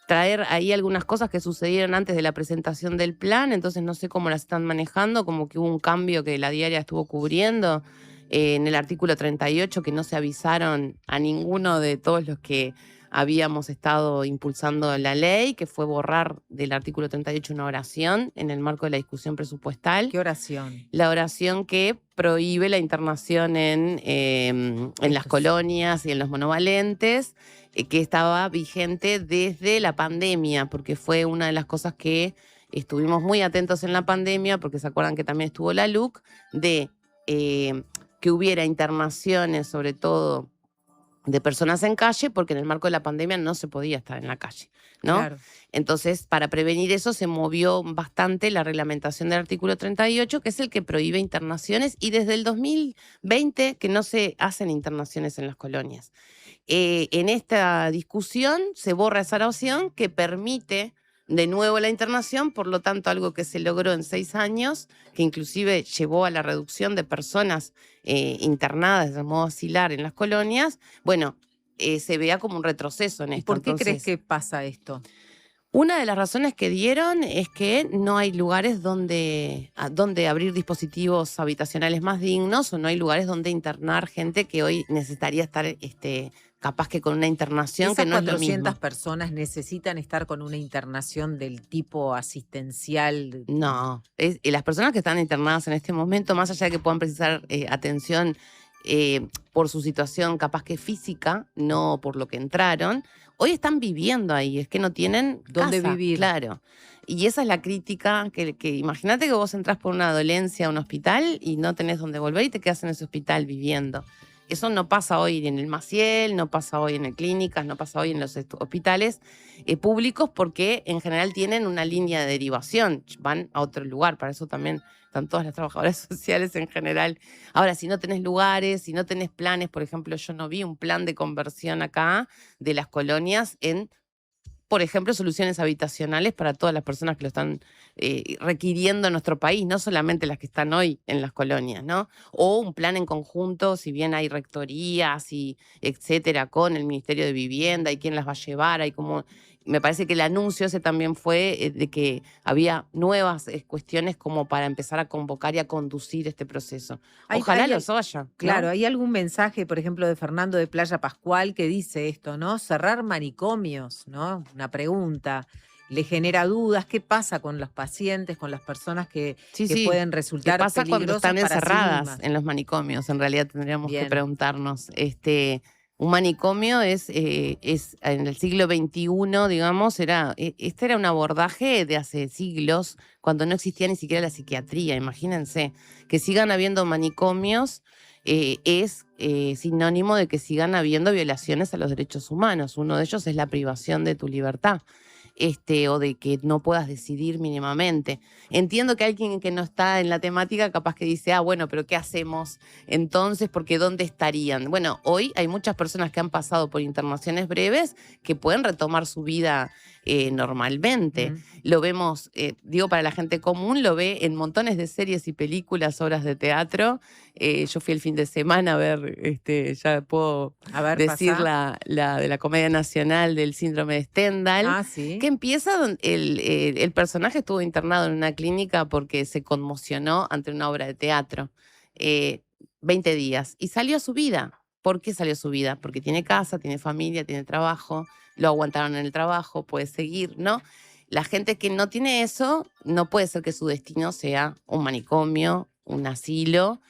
traer ahí algunas cosas que sucedieron antes de la presentación del plan. Entonces, no sé cómo las están manejando, como que hubo un cambio que la diaria estuvo cubriendo. En el artículo 38, que no se avisaron a ninguno de todos los que habíamos estado impulsando la ley, que fue borrar del artículo 38 una oración en el marco de la discusión presupuestal. ¿Qué oración? La oración que prohíbe la internación en las colonias y en los monovalentes, que estaba vigente desde la pandemia, porque fue una de las cosas que estuvimos muy atentos en la pandemia, porque se acuerdan que también estuvo la LUC, de que hubiera internaciones, sobre todo de personas en calle, porque en el marco de la pandemia no se podía estar en la calle, ¿no? Claro. Entonces, para prevenir eso, se movió bastante la reglamentación del artículo 38, que es el que prohíbe internaciones, y desde el 2020 que no se hacen internaciones en las colonias. En esta discusión se borra esa oración que permite de nuevo la internación, por lo tanto algo que se logró en 6 años, que inclusive llevó a la reducción de personas internadas de modo asilar en las colonias, bueno, se vea como un retroceso en esto. ¿Por qué crees que pasa esto? Una de las razones que dieron es que no hay lugares donde abrir dispositivos habitacionales más dignos, o no hay lugares donde internar gente que hoy necesitaría estar capaz que con una internación que no es lo mismo. ¿Esas 400 personas necesitan estar con una internación del tipo asistencial? No, las personas que están internadas en este momento, más allá de que puedan precisar atención por su situación capaz que física, no por lo que entraron, hoy están viviendo ahí, es que no tienen dónde vivir. Claro. Y esa es la crítica, que imagínate que vos entrás por una dolencia a un hospital y no tenés dónde volver y te quedás en ese hospital viviendo. Eso no pasa hoy en el Maciel, no pasa hoy en clínicas, no pasa hoy en los hospitales públicos, porque en general tienen una línea de derivación, van a otro lugar, para eso también están todas las trabajadoras sociales en general. Ahora, si no tenés lugares, si no tenés planes, por ejemplo, yo no vi un plan de conversión acá de las colonias en, por ejemplo, soluciones habitacionales para todas las personas que lo están requiriendo en nuestro país, no solamente las que están hoy en las colonias, ¿no? O un plan en conjunto, si bien hay rectorías y etcétera, con el Ministerio de Vivienda y quién las va a llevar, hay como... Me parece que el anuncio ese también fue de que había nuevas cuestiones como para empezar a convocar y a conducir este proceso. Ojalá los haya. Claro, hay algún mensaje, por ejemplo, de Fernando de Playa Pascual que dice esto, ¿no? Cerrar manicomios, ¿no? Una pregunta. le genera dudas. ¿Qué pasa con los pacientes, con las personas que Sí. pueden resultar ¿Qué pasa cuando peligrosas están para sí encerradas mismas? en los manicomios? En realidad tendríamos Bien. que preguntarnos. Un manicomio es en el siglo XXI, digamos, este era un abordaje de hace siglos, cuando no existía ni siquiera la psiquiatría. Imagínense, que sigan habiendo manicomios es sinónimo de que sigan habiendo violaciones a los derechos humanos. Uno de ellos es la privación de tu libertad. O de que no puedas decidir mínimamente. Entiendo que alguien que no está en la temática capaz que dice, bueno, pero ¿qué hacemos entonces? Porque ¿dónde estarían? Bueno, hoy hay muchas personas que han pasado por internaciones breves que pueden retomar su vida normalmente. Lo vemos, digo, para la gente común, lo ve en montones de series y películas, obras de teatro. Yo fui el fin de semana a ver, ya puedo decir la de la Comedia Nacional del Síndrome de Stendhal, que empieza el personaje estuvo internado en una clínica porque se conmocionó ante una obra de teatro. 20 días. Y salió a su vida. ¿Por qué salió a su vida? Porque tiene casa, tiene familia, tiene trabajo, lo aguantaron en el trabajo, puede seguir, ¿no? La gente que no tiene eso, no puede ser que su destino sea un manicomio, un asilo,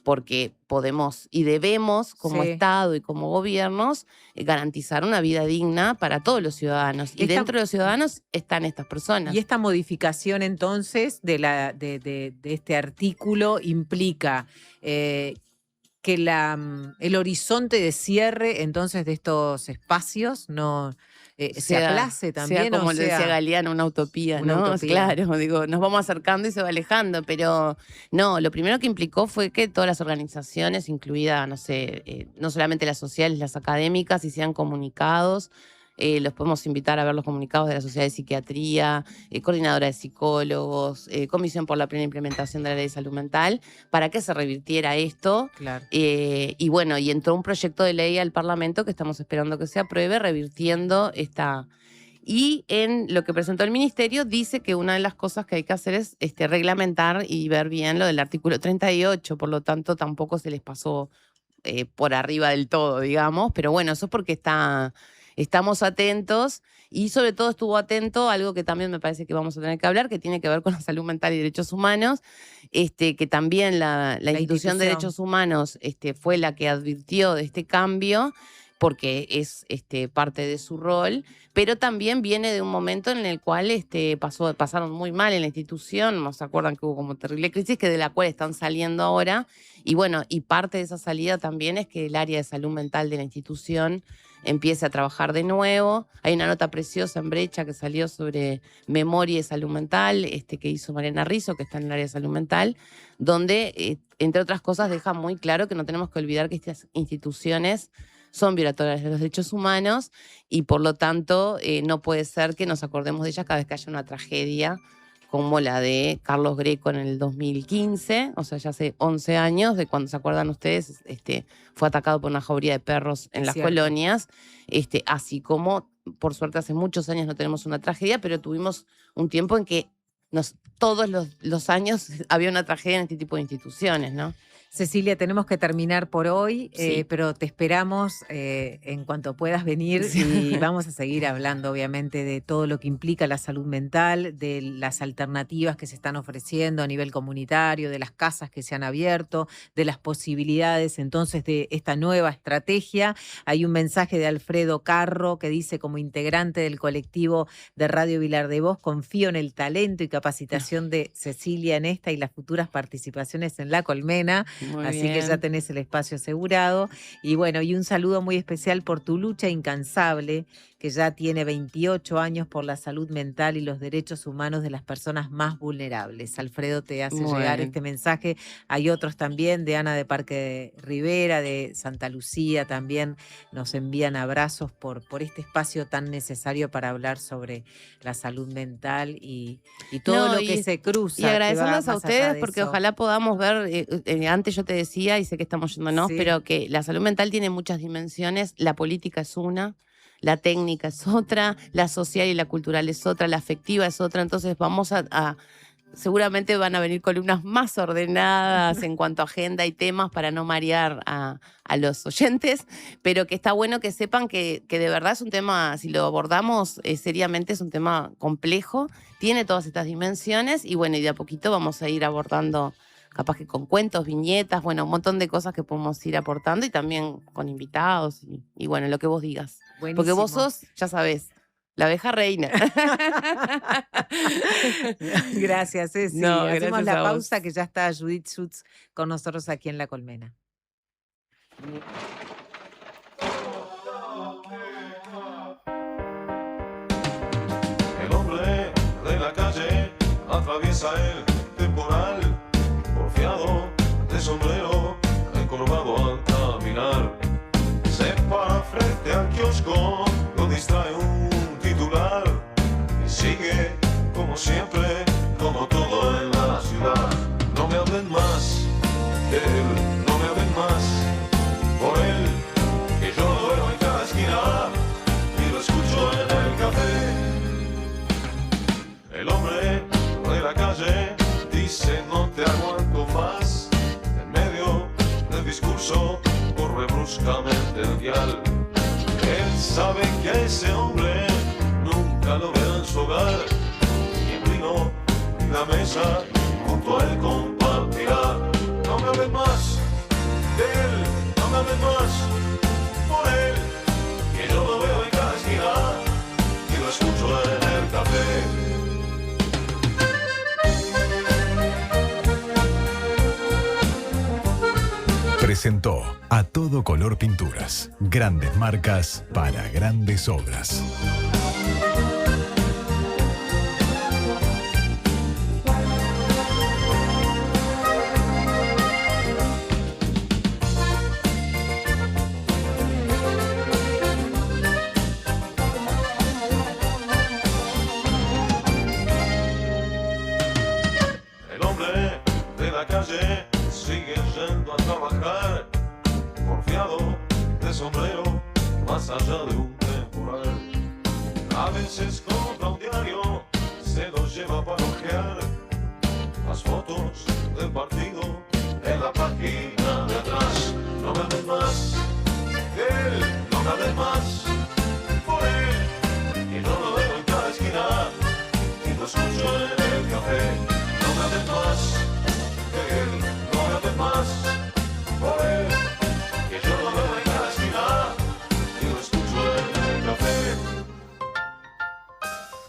porque podemos y debemos, como Estado y como gobiernos, garantizar una vida digna para todos los ciudadanos. Y dentro de los ciudadanos están estas personas. Y esta modificación, entonces, de este artículo implica que el horizonte de cierre, entonces, de estos espacios no se aplace también. Sea como lo decía Galeano, una utopía, ¿no? Claro, digo, nos vamos acercando y se va alejando, pero no, lo primero que implicó fue que todas las organizaciones, incluida, no sé, no solamente las sociales, las académicas, hicieran comunicados. Los podemos invitar a ver los comunicados de la Sociedad de Psiquiatría, Coordinadora de Psicólogos, Comisión por la Plena Implementación de la Ley de Salud Mental, para que se revirtiera esto. Claro. Y bueno, y entró un proyecto de ley al Parlamento que estamos esperando que se apruebe, revirtiendo esta. Y en lo que presentó el Ministerio dice que una de las cosas que hay que hacer es reglamentar y ver bien lo del artículo 38, por lo tanto tampoco se les pasó por arriba del todo, digamos, pero bueno, eso es porque estamos atentos y sobre todo estuvo atento a algo que también me parece que vamos a tener que hablar, que tiene que ver con la salud mental y derechos humanos, que también la institución de derechos humanos fue la que advirtió de este cambio, porque es parte de su rol, pero también viene de un momento en el cual pasaron muy mal en la institución, ¿no se acuerdan que hubo como terrible crisis, que de la cual están saliendo ahora? Y bueno, y parte de esa salida también es que el área de salud mental de la institución empiece a trabajar de nuevo. Hay una nota preciosa en Brecha que salió sobre memoria y salud mental, que hizo Mariana Rizzo, que está en el área de salud mental, donde, entre otras cosas, deja muy claro que no tenemos que olvidar que estas instituciones son violatorias de los derechos humanos y por lo tanto no puede ser que nos acordemos de ellas cada vez que haya una tragedia como la de Carlos Greco en el 2015, o sea, ya hace 11 años, de cuando se acuerdan ustedes, fue atacado por una jauría de perros en las colonias, así como, por suerte, hace muchos años no tenemos una tragedia, pero tuvimos un tiempo en que todos los años había una tragedia en este tipo de instituciones, ¿no? Cecilia, tenemos que terminar por hoy, pero te esperamos en cuanto puedas venir y vamos a seguir hablando, obviamente, de todo lo que implica la salud mental, de las alternativas que se están ofreciendo a nivel comunitario, de las casas que se han abierto, de las posibilidades, entonces, de esta nueva estrategia. Hay un mensaje de Alfredo Carro que dice, como integrante del colectivo de Radio Vilar de Voz, confío en el talento y capacitación de Cecilia en esta y las futuras participaciones en La Colmena. Muy Así bien. que ya tenés el espacio asegurado. Y bueno, y un saludo muy especial por tu lucha incansable, que ya tiene 28 años por la salud mental y los derechos humanos de las personas más vulnerables. Alfredo te hace llegar este mensaje. Hay otros también, de Ana de Parque Rivera, de Santa Lucía, también nos envían abrazos por este espacio tan necesario para hablar sobre la salud mental y todo lo que se cruza. Y agradecerles a ustedes porque ojalá podamos ver, antes yo te decía, y sé que estamos yéndonos, pero que la salud mental tiene muchas dimensiones. La política es una, la técnica es otra, la social y la cultural es otra, la afectiva es otra. Entonces vamos a seguramente van a venir columnas más ordenadas en cuanto a agenda y temas para no marear a los oyentes, pero que está bueno que sepan que de verdad es un tema, si lo abordamos seriamente, es un tema complejo, tiene todas estas dimensiones y bueno, y de a poquito vamos a ir abordando, capaz que con cuentos, viñetas, bueno, un montón de cosas que podemos ir aportando y también con invitados y bueno, lo que vos digas. Buenísimo. Porque vos sos, ya sabés, la abeja reina. Gracias, Ceci. No, Hacemos gracias la a vos. pausa que ya está Judith Schutz con nosotros aquí en La Colmena. El hombre de la calle atraviesa el temporal, porfiado de sombrero, encorvado al caminar. Se para frente al kiosco, lo distrae un titular y sigue como siempre, como todo en la ciudad. No me hablen más de él, no me hablen más por él, que yo lo veo en cada esquina y lo escucho en el café. El hombre de la calle dice no te aguanto más. En medio del discurso corre bruscamente el dial. Él sabe que ese hombre nunca lo verá en su hogar. Y el vino y la mesa junto a él compartirá. No me hablen más de él, no me hablen más por él, que yo lo veo en cada esquina y lo escucho en el café. Presentó A Todo Color Pinturas. Grandes marcas para grandes obras. El hombre de la calle sigue yendo a trabajar, porfiado de sombrero, más allá de un temporal. A veces compra un diario, se lo lleva para ojear las fotos del partido en la página de atrás. No me hablen más de él, no me hablen más por él, que yo lo veo en cada esquina y lo escucho en el café. No me hablen más de él, no me hablen más por él, que yo lo veo en cada esquina y lo escucho en el café.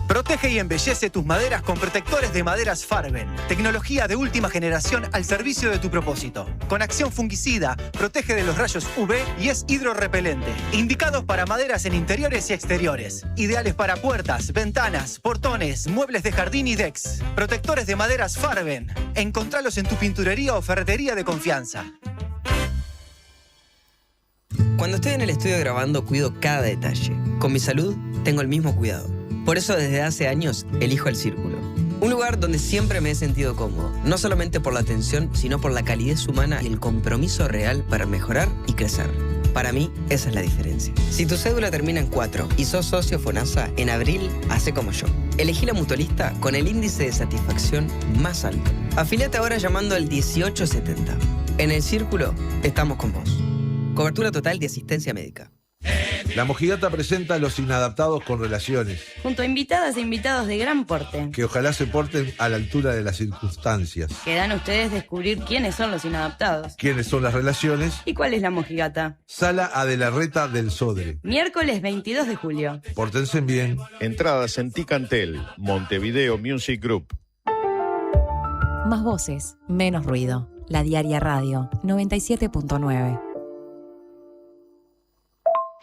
Protege y embellece tus maderas con protectores de maderas Farben. Tecnología de última generación al servicio de tu propósito. Con acción fungicida, protege de los rayos UV y es hidrorrepelente. Indicados para maderas en interiores y exteriores. Ideales para puertas, ventanas, portones, muebles de jardín y decks. Protectores de maderas Farben. Encontralos en tu pinturería o ferretería de confianza. Cuando estoy en el estudio grabando, cuido cada detalle. Con mi salud, tengo el mismo cuidado. Por eso, desde hace años, elijo El Círculo. Un lugar donde siempre me he sentido cómodo. No solamente por la atención, sino por la calidez humana y el compromiso real para mejorar y crecer. Para mí, esa es la diferencia. Si tu cédula termina en 4 y sos socio FONASA, en abril, hacé como yo. Elegí la mutualista con el índice de satisfacción más alto. Afiliate ahora llamando al 1870. En El Círculo, estamos con vos. Cobertura total de asistencia médica. La Mojigata presenta a Los Inadaptados con Relaciones, junto a invitadas e invitados de gran porte, que ojalá se porten a la altura de las circunstancias. Quedan ustedes descubrir quiénes son los inadaptados, ¿Quiénes son las relaciones? y cuál es la mojigata. Sala Adelarreta del Sodre. Miércoles 22 de julio. Pórtense bien. Entradas en Ticantel, Montevideo Music Group. Más voces, menos ruido. La Diaria Radio 97.9.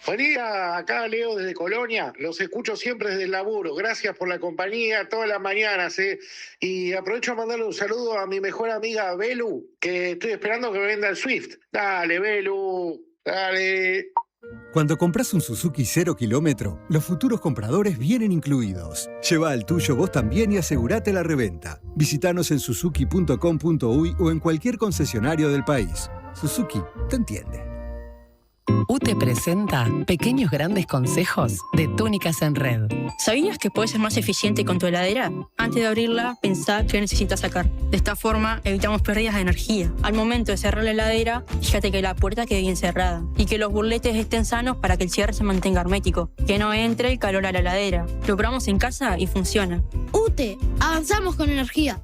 Buen día, acá Leo desde Colonia, los escucho siempre desde el laburo, gracias por la compañía todas las mañanas, y aprovecho a mandarle un saludo a mi mejor amiga Belu, que estoy esperando que me venda el Swift. Dale, Belu, dale. Cuando compras un Suzuki 0 kilómetro, los futuros compradores vienen incluidos. Lleva el tuyo vos también y asegurate la reventa. Visítanos en suzuki.com.uy o en cualquier concesionario del país. Suzuki te entiende. UTE presenta Pequeños Grandes Consejos de Túnicas en Red. ¿Sabías que puedes ser más eficiente con tu heladera? Antes de abrirla, pensá qué necesitas sacar. De esta forma, evitamos pérdidas de energía. Al momento de cerrar la heladera, fíjate que la puerta quede bien cerrada y que los burletes estén sanos para que el cierre se mantenga hermético. Que no entre el calor a la heladera. Lo probamos en casa y funciona. UTE, avanzamos con energía.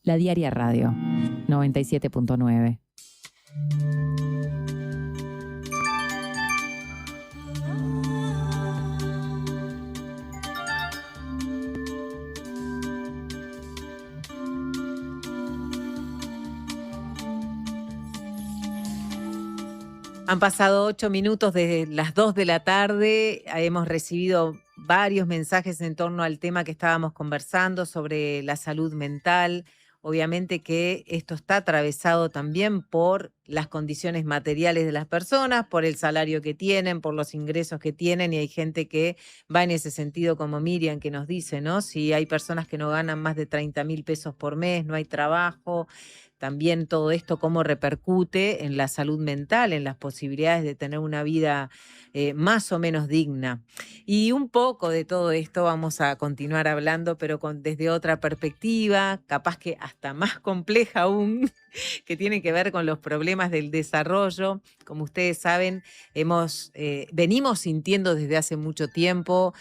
La Diaria Radio, 97.9. Han pasado 8 minutos desde las 2 de la tarde. Hemos recibido varios mensajes en torno al tema que estábamos conversando sobre la salud mental. Obviamente que esto está atravesado también por las condiciones materiales de las personas, por el salario que tienen, por los ingresos que tienen, y hay gente que va en ese sentido, como Miriam, que nos dice, ¿no? Si hay personas que no ganan más de 30.000 pesos por mes, no hay trabajo. También todo esto cómo repercute en la salud mental, en las posibilidades de tener una vida más o menos digna. Y un poco de todo esto vamos a continuar hablando, pero desde otra perspectiva, capaz que hasta más compleja aún, que tiene que ver con los problemas del desarrollo. Como ustedes saben, venimos sintiendo desde hace mucho tiempo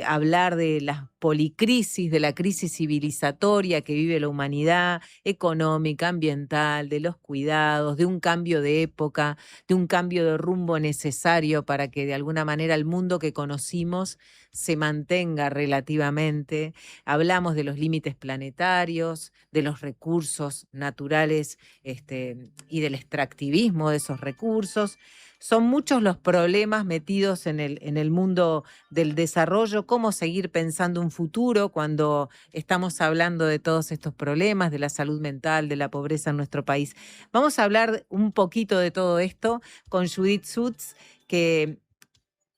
hablar de las policrisis, de la crisis civilizatoria que vive la humanidad, económica, ambiental, de los cuidados, de un cambio de época, de un cambio de rumbo necesario para que de alguna manera el mundo que conocimos se mantenga relativamente. Hablamos de los límites planetarios, de los recursos naturales y del extractivismo de esos recursos. Son muchos los problemas metidos en el mundo del desarrollo. ¿Cómo seguir pensando un futuro cuando estamos hablando de todos estos problemas, de la salud mental, de la pobreza en nuestro país? Vamos a hablar un poquito de todo esto con Judith Sutz,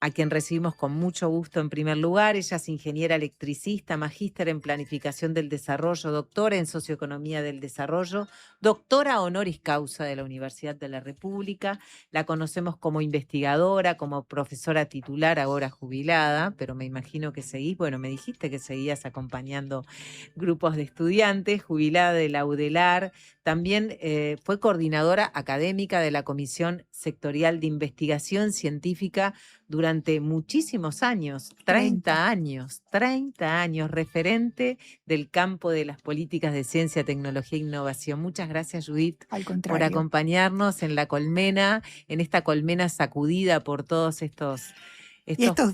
a quien recibimos con mucho gusto en primer lugar. Ella es ingeniera electricista, magíster en planificación del desarrollo, doctora en socioeconomía del desarrollo, doctora honoris causa de la Universidad de la República. La conocemos como investigadora, como profesora titular, ahora jubilada, pero me imagino que seguís, bueno, me dijiste que seguías acompañando grupos de estudiantes, jubilada de la UDELAR. También fue coordinadora académica de la Comisión Sectorial de Investigación Científica durante muchísimos años, 30 años, referente del campo de las políticas de ciencia, tecnología e innovación. Muchas gracias, Judith, por acompañarnos en La Colmena, en esta colmena sacudida por todos estos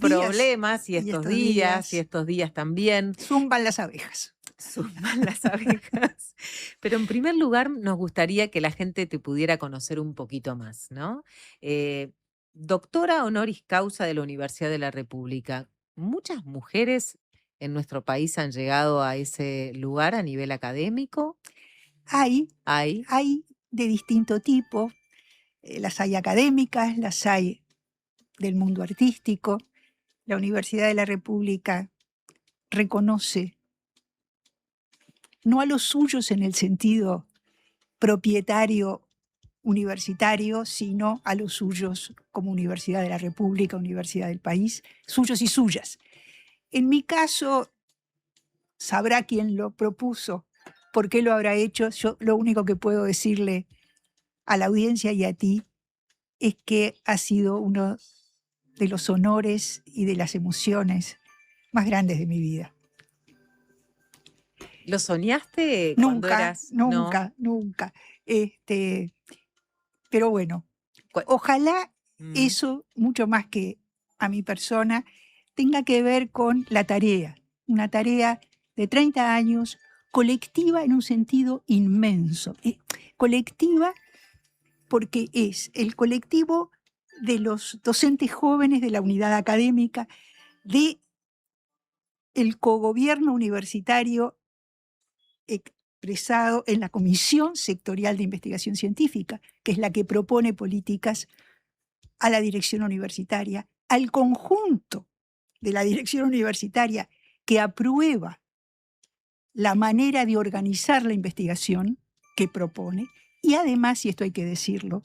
problemas y estos días también. Zumban las abejas. Zumban las abejas. Pero en primer lugar nos gustaría que la gente te pudiera conocer un poquito más, ¿no? Doctora honoris causa de la Universidad de la República. ¿Muchas mujeres en nuestro país han llegado a ese lugar a nivel académico? Hay de distinto tipo. Las hay académicas, las hay del mundo artístico. La Universidad de la República reconoce no a los suyos en el sentido propietario universitario, sino a los suyos como Universidad de la República, Universidad del país, suyos y suyas. En mi caso, sabrá quién lo propuso, por qué lo habrá hecho. Yo lo único que puedo decirle a la audiencia y a ti es que ha sido uno de los honores y de las emociones más grandes de mi vida. ¿Lo soñaste cuando eras? Nunca. Pero bueno, ojalá eso, mucho más que a mi persona, tenga que ver con la tarea, una tarea de 30 años, colectiva en un sentido inmenso. Colectiva porque es el colectivo de los docentes jóvenes de la unidad académica, de el cogobierno universitario expresado en la Comisión Sectorial de Investigación Científica, que es la que propone políticas a la dirección universitaria, al conjunto de la dirección universitaria que aprueba la manera de organizar la investigación que propone, y además, y esto hay que decirlo,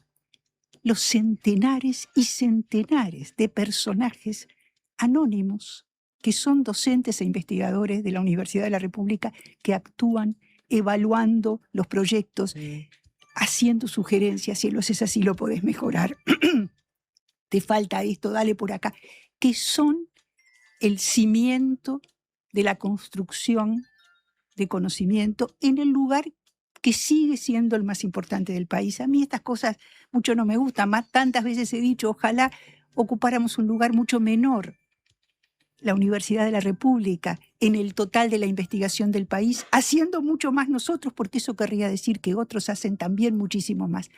los centenares y centenares de personajes anónimos que son docentes e investigadores de la Universidad de la República que actúan evaluando los proyectos, haciendo sugerencias, si lo haces así lo podés mejorar, te falta esto, dale por acá, que son el cimiento de la construcción de conocimiento en el lugar que sigue siendo el más importante del país. A mí estas cosas mucho no me gustan, más tantas veces he dicho, ojalá ocupáramos un lugar mucho menor, la Universidad de la República, en el total de la investigación del país, haciendo mucho más nosotros, porque eso querría decir que otros hacen también muchísimo más.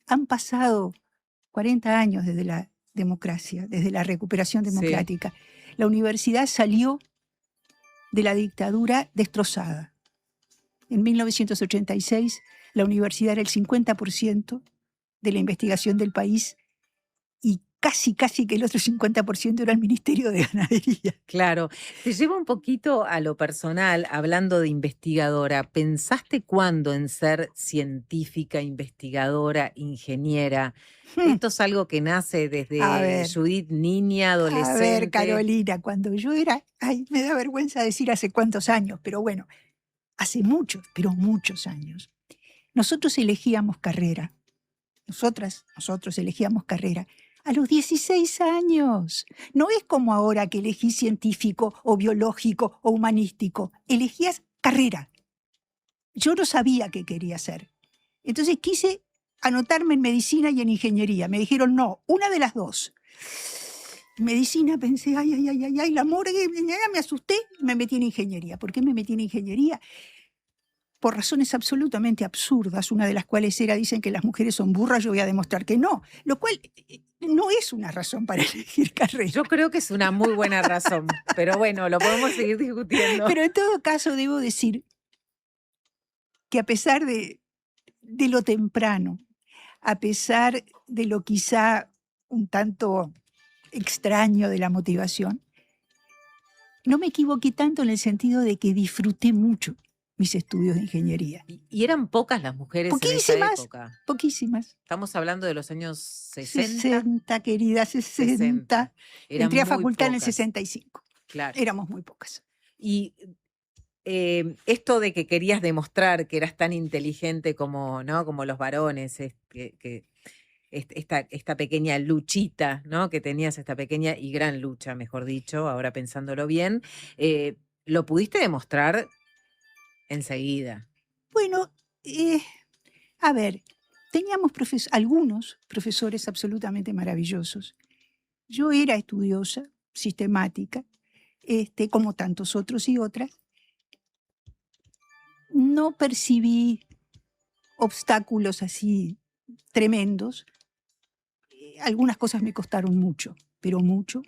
Han pasado 40 años desde la democracia, desde la recuperación democrática. Sí. La universidad salió de la dictadura destrozada. En 1986, la universidad era el 50% de la investigación del país y casi que el otro 50% era el Ministerio de Ganadería. Claro. Te llevo un poquito a lo personal, hablando de investigadora. ¿Pensaste cuándo en ser científica, investigadora, ingeniera? ¿Esto es algo que nace desde Judith, niña, adolescente? A ver, Carolina, cuando yo era... Ay, me da vergüenza decir hace cuántos años, pero bueno, hace muchos, pero muchos años. Nosotros elegíamos carrera. Nosotros elegíamos carrera. A los 16 años. No es como ahora que elegí científico o biológico o humanístico. Elegías carrera. Yo no sabía qué quería hacer. Entonces quise anotarme en medicina y en ingeniería. Me dijeron, no, una de las dos. Medicina, pensé, ay, la morgue, me asusté, me metí en ingeniería. ¿Por qué me metí en ingeniería? Por razones absolutamente absurdas, una de las cuales era, dicen que las mujeres son burras, yo voy a demostrar que no, lo cual no es una razón para elegir carrera. Yo creo que es una muy buena razón, pero bueno, lo podemos seguir discutiendo. Pero en todo caso debo decir que a pesar de lo temprano, a pesar de lo quizá un tanto extraño de la motivación, no me equivoqué tanto en el sentido de que disfruté mucho mis estudios de ingeniería. ¿Y eran pocas las mujeres en esa época? Poquísimas. Estamos hablando de los años 60. 60, querida, 60. Entré a facultad en el 65. Claro. Éramos muy pocas. Y esto de que querías demostrar que eras tan inteligente como, ¿no? Como los varones, esta pequeña luchita, ¿no? Que tenías, esta pequeña y gran lucha, mejor dicho, ahora pensándolo bien, ¿lo pudiste demostrar enseguida? Bueno, a ver, teníamos algunos profesores absolutamente maravillosos. Yo era estudiosa, sistemática, como tantos otros y otras. No percibí obstáculos así tremendos. Algunas cosas me costaron mucho, pero mucho,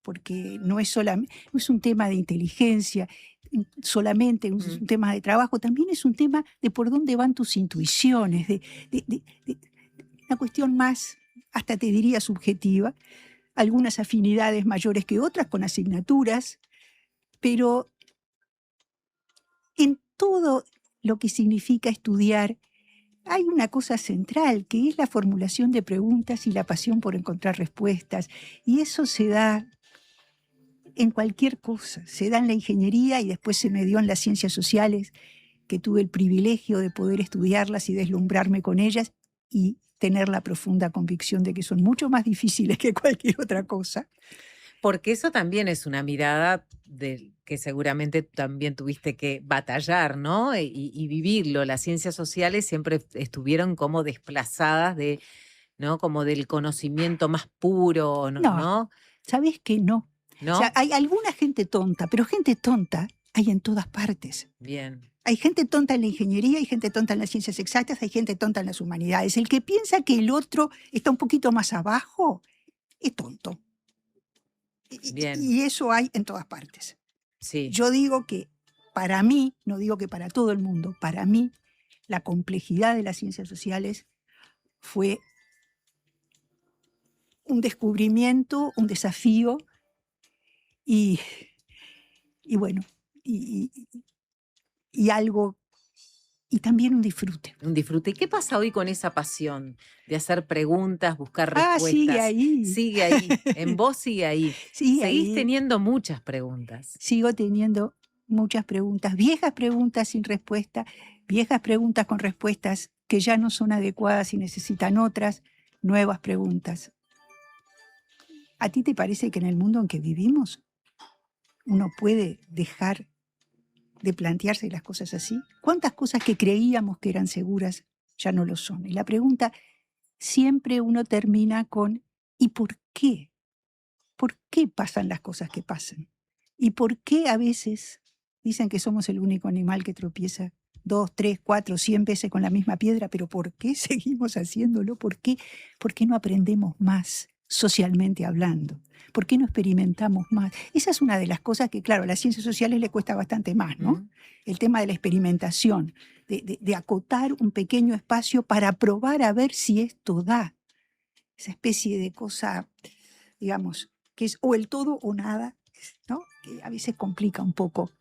porque no es un tema de inteligencia, solamente un tema de trabajo, también es un tema de por dónde van tus intuiciones, de una cuestión más, hasta te diría subjetiva, algunas afinidades mayores que otras con asignaturas, pero en todo lo que significa estudiar hay una cosa central, que es la formulación de preguntas y la pasión por encontrar respuestas, y eso se da en cualquier cosa, se da en la ingeniería y después se me dio en las ciencias sociales, que tuve el privilegio de poder estudiarlas y deslumbrarme con ellas y tener la profunda convicción de que son mucho más difíciles que cualquier otra cosa. Porque eso también es una mirada que seguramente también tuviste que batallar, ¿no? Y vivirlo. Las ciencias sociales siempre estuvieron como desplazadas ¿no? Como del conocimiento más puro, ¿no? ¿Sabes qué? No. ¿No? O sea, hay alguna gente tonta, pero gente tonta hay en todas partes. Bien. Hay gente tonta en la ingeniería, hay gente tonta en las ciencias exactas, hay gente tonta en las humanidades. El que piensa que el otro está un poquito más abajo es tonto. Bien. Y eso hay en todas partes. Sí. Yo digo que para mí, no digo que para todo el mundo, para mí la complejidad de las ciencias sociales fue un descubrimiento, un desafío y bueno, y algo y también un disfrute. Un disfrute. ¿Y qué pasa hoy con esa pasión de hacer preguntas, buscar respuestas? Sigue ahí. Sigue ahí. En vos sigue ahí. Sigue Seguís ahí. teniendo muchas preguntas. Sigo teniendo muchas preguntas, viejas preguntas sin respuesta, viejas preguntas con respuestas que ya no son adecuadas y necesitan otras, nuevas preguntas. ¿A ti te parece que en el mundo en que vivimos uno puede dejar de plantearse las cosas así? ¿Cuántas cosas que creíamos que eran seguras ya no lo son? Y la pregunta, siempre uno termina con ¿y por qué? ¿Por qué pasan las cosas que pasan? ¿Y por qué a veces dicen que somos el único animal que tropieza 2, 3, 4, 100 veces con la misma piedra? ¿Pero por qué seguimos haciéndolo? ¿Por qué no aprendemos más socialmente hablando? ¿Por qué no experimentamos más? Esa es una de las cosas que, claro, a las ciencias sociales le cuesta bastante más, ¿no? El tema de la experimentación, de acotar un pequeño espacio para probar a ver si esto da. Esa especie de cosa, digamos, que es o el todo o nada, ¿no? Que a veces complica un poco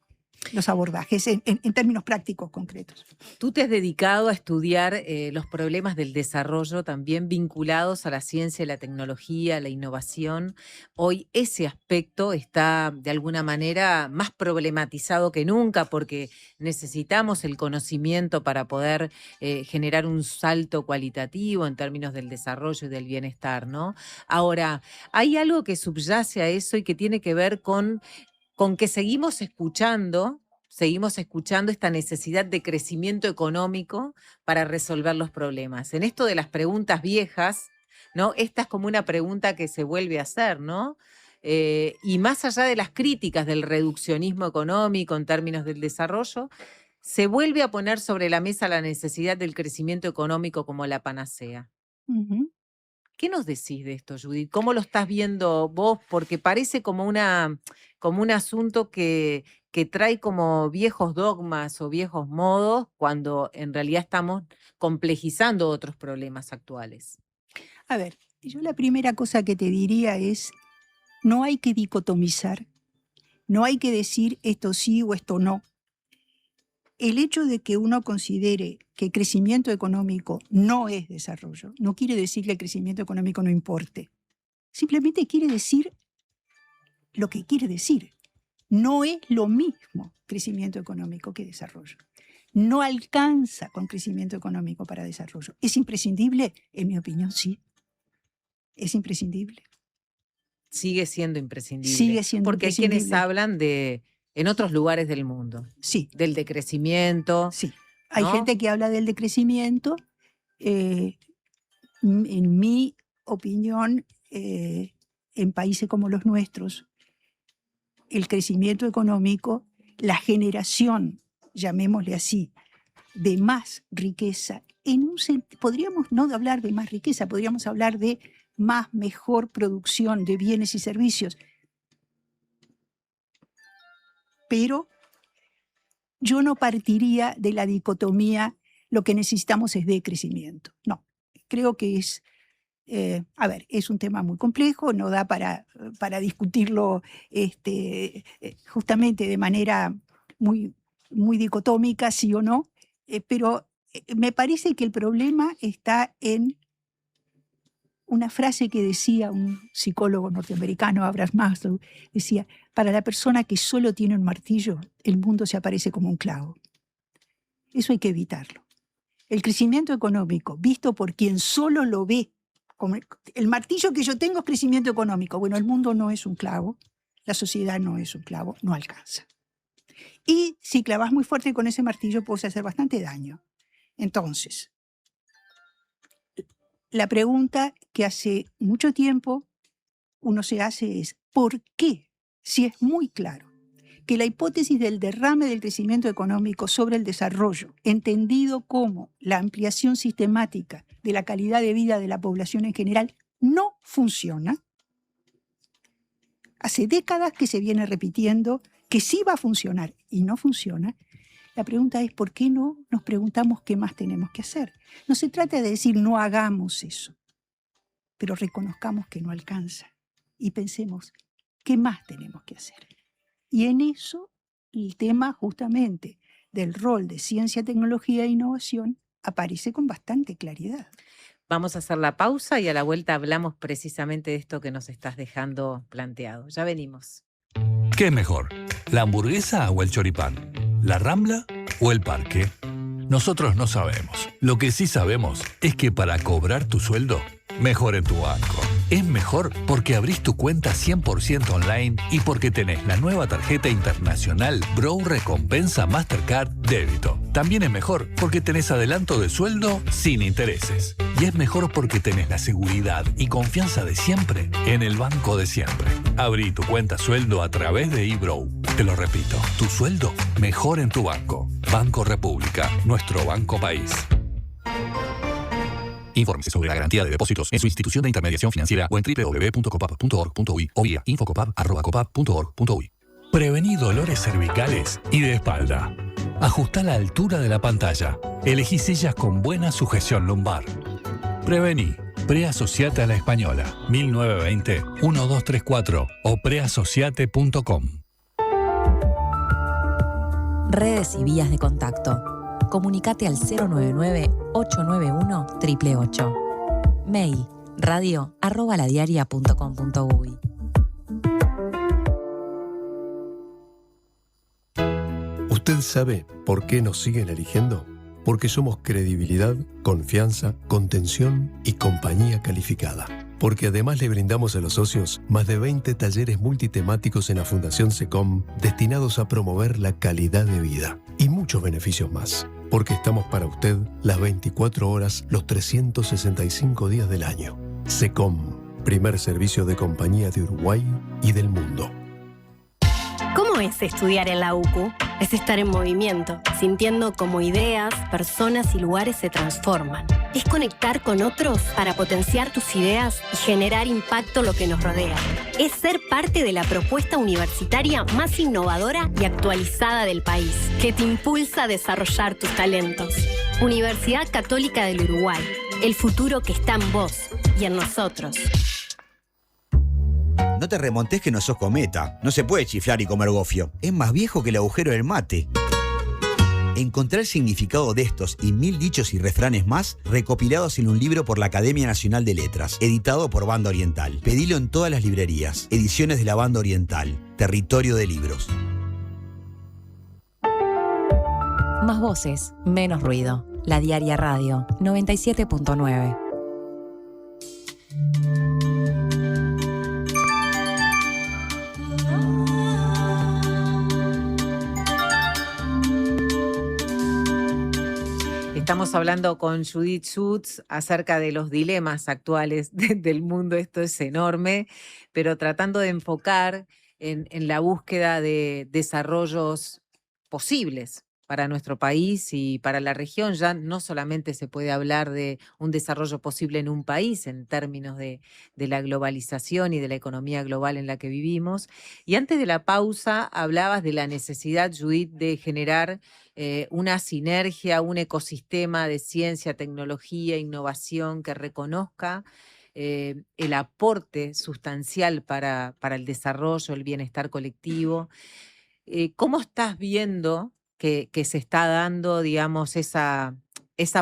los abordajes en términos prácticos concretos. Tú te has dedicado a estudiar los problemas del desarrollo también vinculados a la ciencia, la tecnología, la innovación. Hoy ese aspecto está de alguna manera más problematizado que nunca porque necesitamos el conocimiento para poder generar un salto cualitativo en términos del desarrollo y del bienestar, ¿no? Ahora, hay algo que subyace a eso y que tiene que ver con que seguimos escuchando esta necesidad de crecimiento económico para resolver los problemas. En esto de las preguntas viejas, ¿no? Esta es como una pregunta que se vuelve a hacer, ¿no? Y más allá de las críticas del reduccionismo económico en términos del desarrollo, se vuelve a poner sobre la mesa la necesidad del crecimiento económico como la panacea. Uh-huh. ¿Qué nos decís de esto, Judith? ¿Cómo lo estás viendo vos? Porque parece como un asunto que trae como viejos dogmas o viejos modos cuando en realidad estamos complejizando otros problemas actuales. A ver, yo la primera cosa que te diría es, no hay que dicotomizar, no hay que decir esto sí o esto no. El hecho de que uno considere que crecimiento económico no es desarrollo, no quiere decir que el crecimiento económico no importe. Simplemente quiere decir lo que quiere decir. No es lo mismo crecimiento económico que desarrollo. No alcanza con crecimiento económico para desarrollo. ¿Es imprescindible? En mi opinión, sí. Es imprescindible. Sigue siendo imprescindible. Sigue siendo porque imprescindible. hay quienes hablan en otros lugares del mundo. Sí. Del decrecimiento. Sí. Hay ¿no? gente que habla del decrecimiento. En mi opinión, en países como los nuestros, el crecimiento económico, la generación, llamémosle así, de más riqueza, podríamos no hablar de más riqueza, podríamos hablar de mejor producción de bienes y servicios. Pero yo no partiría de la dicotomía, lo que necesitamos es decrecimiento. No, creo que es, es un tema muy complejo, no da para discutirlo justamente de manera muy, muy dicotómica, sí o no, pero me parece que el problema está en una frase que decía un psicólogo norteamericano, Abraham Maslow, decía, para la persona que solo tiene un martillo, el mundo se aparece como un clavo. Eso hay que evitarlo. El crecimiento económico, visto por quien solo lo ve, como el martillo que yo tengo es crecimiento económico. Bueno, el mundo no es un clavo, la sociedad no es un clavo, no alcanza. Y si clavas muy fuerte con ese martillo, puedes hacer bastante daño. Entonces, la pregunta que hace mucho tiempo uno se hace es, ¿por qué? Si es muy claro que la hipótesis del derrame del crecimiento económico sobre el desarrollo, entendido como la ampliación sistemática de la calidad de vida de la población en general, no funciona. Hace décadas que se viene repitiendo que sí va a funcionar y no funciona. La pregunta es, ¿por qué no nos preguntamos qué más tenemos que hacer? No se trata de decir no hagamos eso, pero reconozcamos que no alcanza y pensemos qué más tenemos que hacer. Y en eso el tema justamente del rol de ciencia, tecnología e innovación aparece con bastante claridad. Vamos a hacer la pausa y a la vuelta hablamos precisamente de esto que nos estás dejando planteado. Ya venimos. ¿Qué es mejor? ¿La hamburguesa o el choripán? ¿La Rambla o el parque? Nosotros no sabemos. Lo que sí sabemos es que para cobrar tu sueldo, mejor en tu banco. Es mejor porque abrís tu cuenta 100% online y porque tenés la nueva tarjeta internacional Bro Recompensa Mastercard Débito. También es mejor porque tenés adelanto de sueldo sin intereses. Y es mejor porque tenés la seguridad y confianza de siempre en el banco de siempre. Abrí tu cuenta sueldo a través de eBrow. Te lo repito, tu sueldo mejor en tu banco. Banco República, nuestro banco país. Infórmese sobre la garantía de depósitos en su institución de intermediación financiera o en www.copap.org.uy o vía infocopap@copap.org.uy. Prevení dolores cervicales y de espalda. Ajustá la altura de la pantalla. Elegí sillas con buena sujeción lumbar. Prevení. Preasociate a la Española. 1920-1234 o preasociate.com. Redes y vías de contacto. Comunicate al 099-891-888. Mail radio@ladiaria.com.uy. ¿Usted sabe por qué nos siguen eligiendo? Porque somos credibilidad, confianza, contención y compañía calificada. Porque además le brindamos a los socios más de 20 talleres multitemáticos en la Fundación SECOM destinados a promover la calidad de vida y muchos beneficios más. Porque estamos para usted las 24 horas, los 365 días del año. SECOM, primer servicio de compañía de Uruguay y del mundo. ¿Cómo es estudiar en la UCU? Es estar en movimiento, sintiendo cómo ideas, personas y lugares se transforman. Es conectar con otros para potenciar tus ideas y generar impacto en lo que nos rodea. Es ser parte de la propuesta universitaria más innovadora y actualizada del país, que te impulsa a desarrollar tus talentos. Universidad Católica del Uruguay, el futuro que está en vos y en nosotros. No te remontes que no sos cometa. No se puede chiflar y comer gofio. Es más viejo que el agujero del mate. Encontrá el significado de estos y 1000 dichos y refranes más recopilados en un libro por la Academia Nacional de Letras, editado por Banda Oriental. Pedilo en todas las librerías. Ediciones de la Banda Oriental. Territorio de libros. Más voces, menos ruido. La Diaria Radio 97.9. Estamos hablando con Judith Schutz acerca de los dilemas actuales del mundo. Esto es enorme, pero tratando de enfocar en la búsqueda de desarrollos posibles para nuestro país y para la región. Ya no solamente se puede hablar de un desarrollo posible en un país en términos de la globalización y de la economía global en la que vivimos. Y antes de la pausa hablabas de la necesidad, Judith, de generar una sinergia, un ecosistema de ciencia, tecnología, innovación que reconozca el aporte sustancial para el desarrollo, el bienestar colectivo. ¿Cómo estás viendo que se está dando, digamos, esa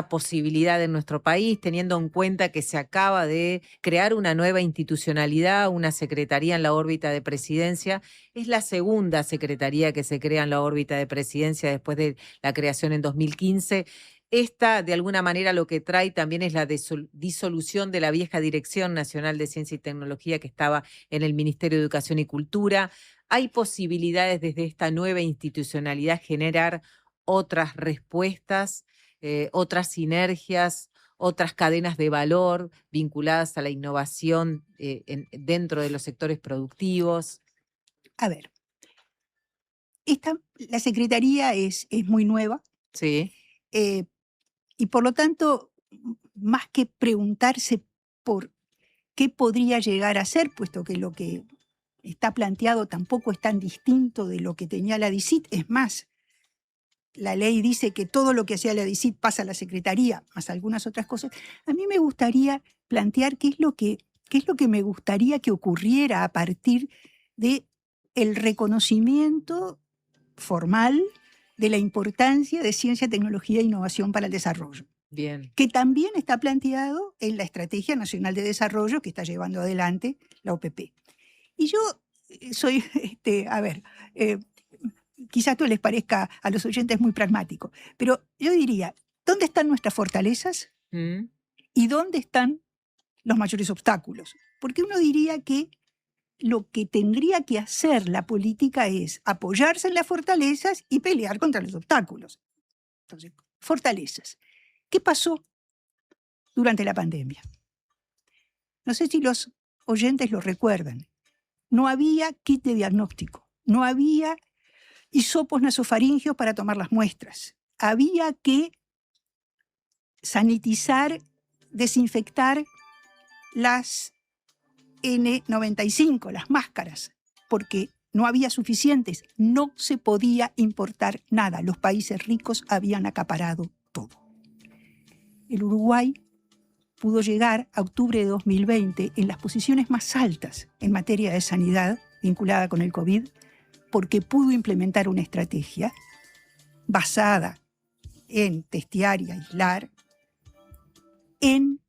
posibilidad en nuestro país, teniendo en cuenta que se acaba de crear una nueva institucionalidad, una secretaría en la órbita de presidencia? Es la segunda secretaría que se crea en la órbita de presidencia después de la creación en 2015. Esta, de alguna manera, lo que trae también es la disolución de la vieja Dirección Nacional de Ciencia y Tecnología que estaba en el Ministerio de Educación y Cultura. ¿Hay posibilidades desde esta nueva institucionalidad generar otras respuestas, otras sinergias, otras cadenas de valor vinculadas a la innovación dentro de los sectores productivos? A ver, la Secretaría es muy nueva. Sí. Y por lo tanto, más que preguntarse por qué podría llegar a ser, puesto que lo que está planteado tampoco es tan distinto de lo que tenía la DICIT, es más, la ley dice que todo lo que hacía la DICIT pasa a la Secretaría, más algunas otras cosas. A mí me gustaría plantear qué es lo que me gustaría que ocurriera a partir del reconocimiento formal de la importancia de ciencia, tecnología e innovación para el desarrollo, Bien. que también está planteado en la Estrategia Nacional de Desarrollo que está llevando adelante la OPP. Y yo soy, quizás esto les parezca a los oyentes muy pragmático, pero yo diría, ¿dónde están nuestras fortalezas? ¿Y dónde están los mayores obstáculos? Porque uno diría que lo que tendría que hacer la política es apoyarse en las fortalezas y pelear contra los obstáculos. Entonces, fortalezas. ¿Qué pasó durante la pandemia? No sé si los oyentes lo recuerdan. No había kit de diagnóstico, no había hisopos nasofaringios para tomar las muestras. Había que sanitizar, desinfectar las N95, las máscaras, porque no había suficientes, no se podía importar nada. Los países ricos habían acaparado todo. El Uruguay pudo llegar a octubre de 2020 en las posiciones más altas en materia de sanidad vinculada con el COVID, porque pudo implementar una estrategia basada en testear y aislar, en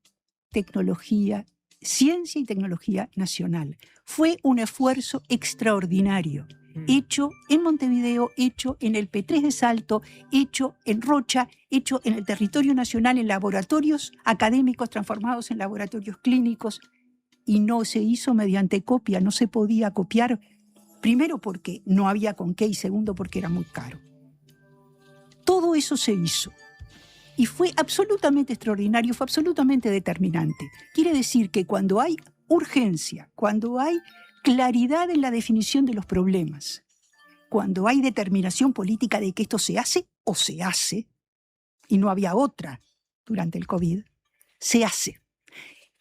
tecnología, ciencia y tecnología nacional. Fue un esfuerzo extraordinario, hecho en Montevideo, hecho en el P3 de Salto, hecho en Rocha, hecho en el territorio nacional, en laboratorios académicos transformados en laboratorios clínicos, y no se hizo mediante copia, no se podía copiar, primero porque no había con qué y segundo porque era muy caro. Todo eso se hizo. Y fue absolutamente extraordinario, fue absolutamente determinante. Quiere decir que cuando hay urgencia, cuando hay claridad en la definición de los problemas, cuando hay determinación política de que esto se hace o se hace, y no había otra durante el COVID, se hace.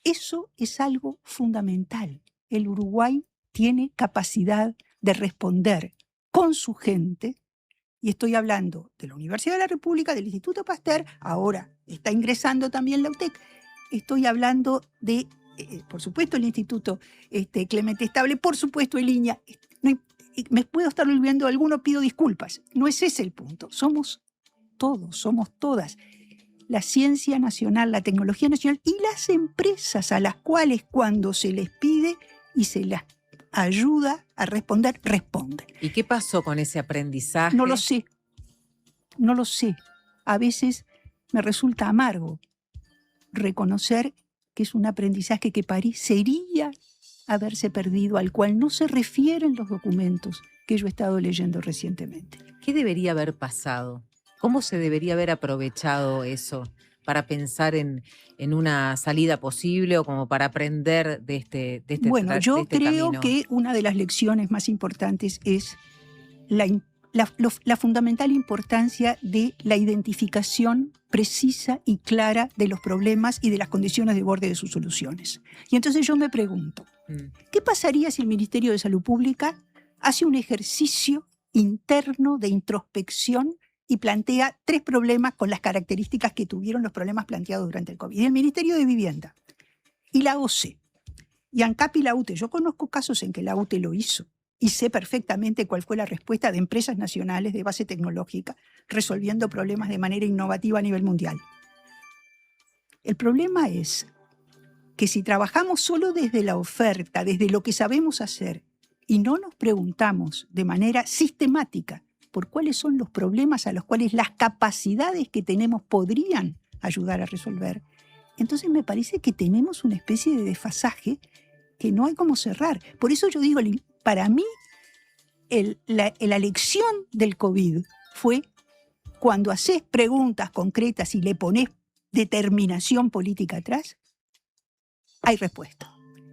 Eso es algo fundamental. El Uruguay tiene capacidad de responder con su gente. Y estoy hablando de la Universidad de la República, del Instituto Pasteur, ahora está ingresando también la UTEC. Estoy hablando de, por supuesto, el Instituto Clemente Estable, por supuesto, el INIA. Me puedo estar olvidando de alguno, pido disculpas. No es ese el punto. Somos todos, somos todas. La ciencia nacional, la tecnología nacional y las empresas a las cuales cuando se les pide y se las ayuda a responder, responden. ¿Y qué pasó con ese aprendizaje? No lo sé. No lo sé. A veces me resulta amargo reconocer que es un aprendizaje que parecería haberse perdido, al cual no se refieren los documentos que yo he estado leyendo recientemente. ¿Qué debería haber pasado? ¿Cómo se debería haber aprovechado eso para pensar en una salida posible o como para aprender de este Bueno, yo de este creo camino? que una de las lecciones más importantes es la fundamental importancia de la identificación precisa y clara de los problemas y de las condiciones de borde de sus soluciones. Y entonces yo me pregunto, ¿qué pasaría si el Ministerio de Salud Pública hace un ejercicio interno de introspección y plantea 3 problemas con las características que tuvieron los problemas planteados durante el COVID? Y el Ministerio de Vivienda, y la OCE, y ANCAP y la UTE. Yo conozco casos en que la UTE lo hizo, y sé perfectamente cuál fue la respuesta de empresas nacionales de base tecnológica resolviendo problemas de manera innovativa a nivel mundial. El problema es que si trabajamos solo desde la oferta, desde lo que sabemos hacer, y no nos preguntamos de manera sistemática por cuáles son los problemas a los cuales las capacidades que tenemos podrían ayudar a resolver, entonces me parece que tenemos una especie de desfasaje que no hay cómo cerrar. Por eso yo digo, para mí, la lección del COVID fue cuando haces preguntas concretas y le pones determinación política atrás, hay respuesta.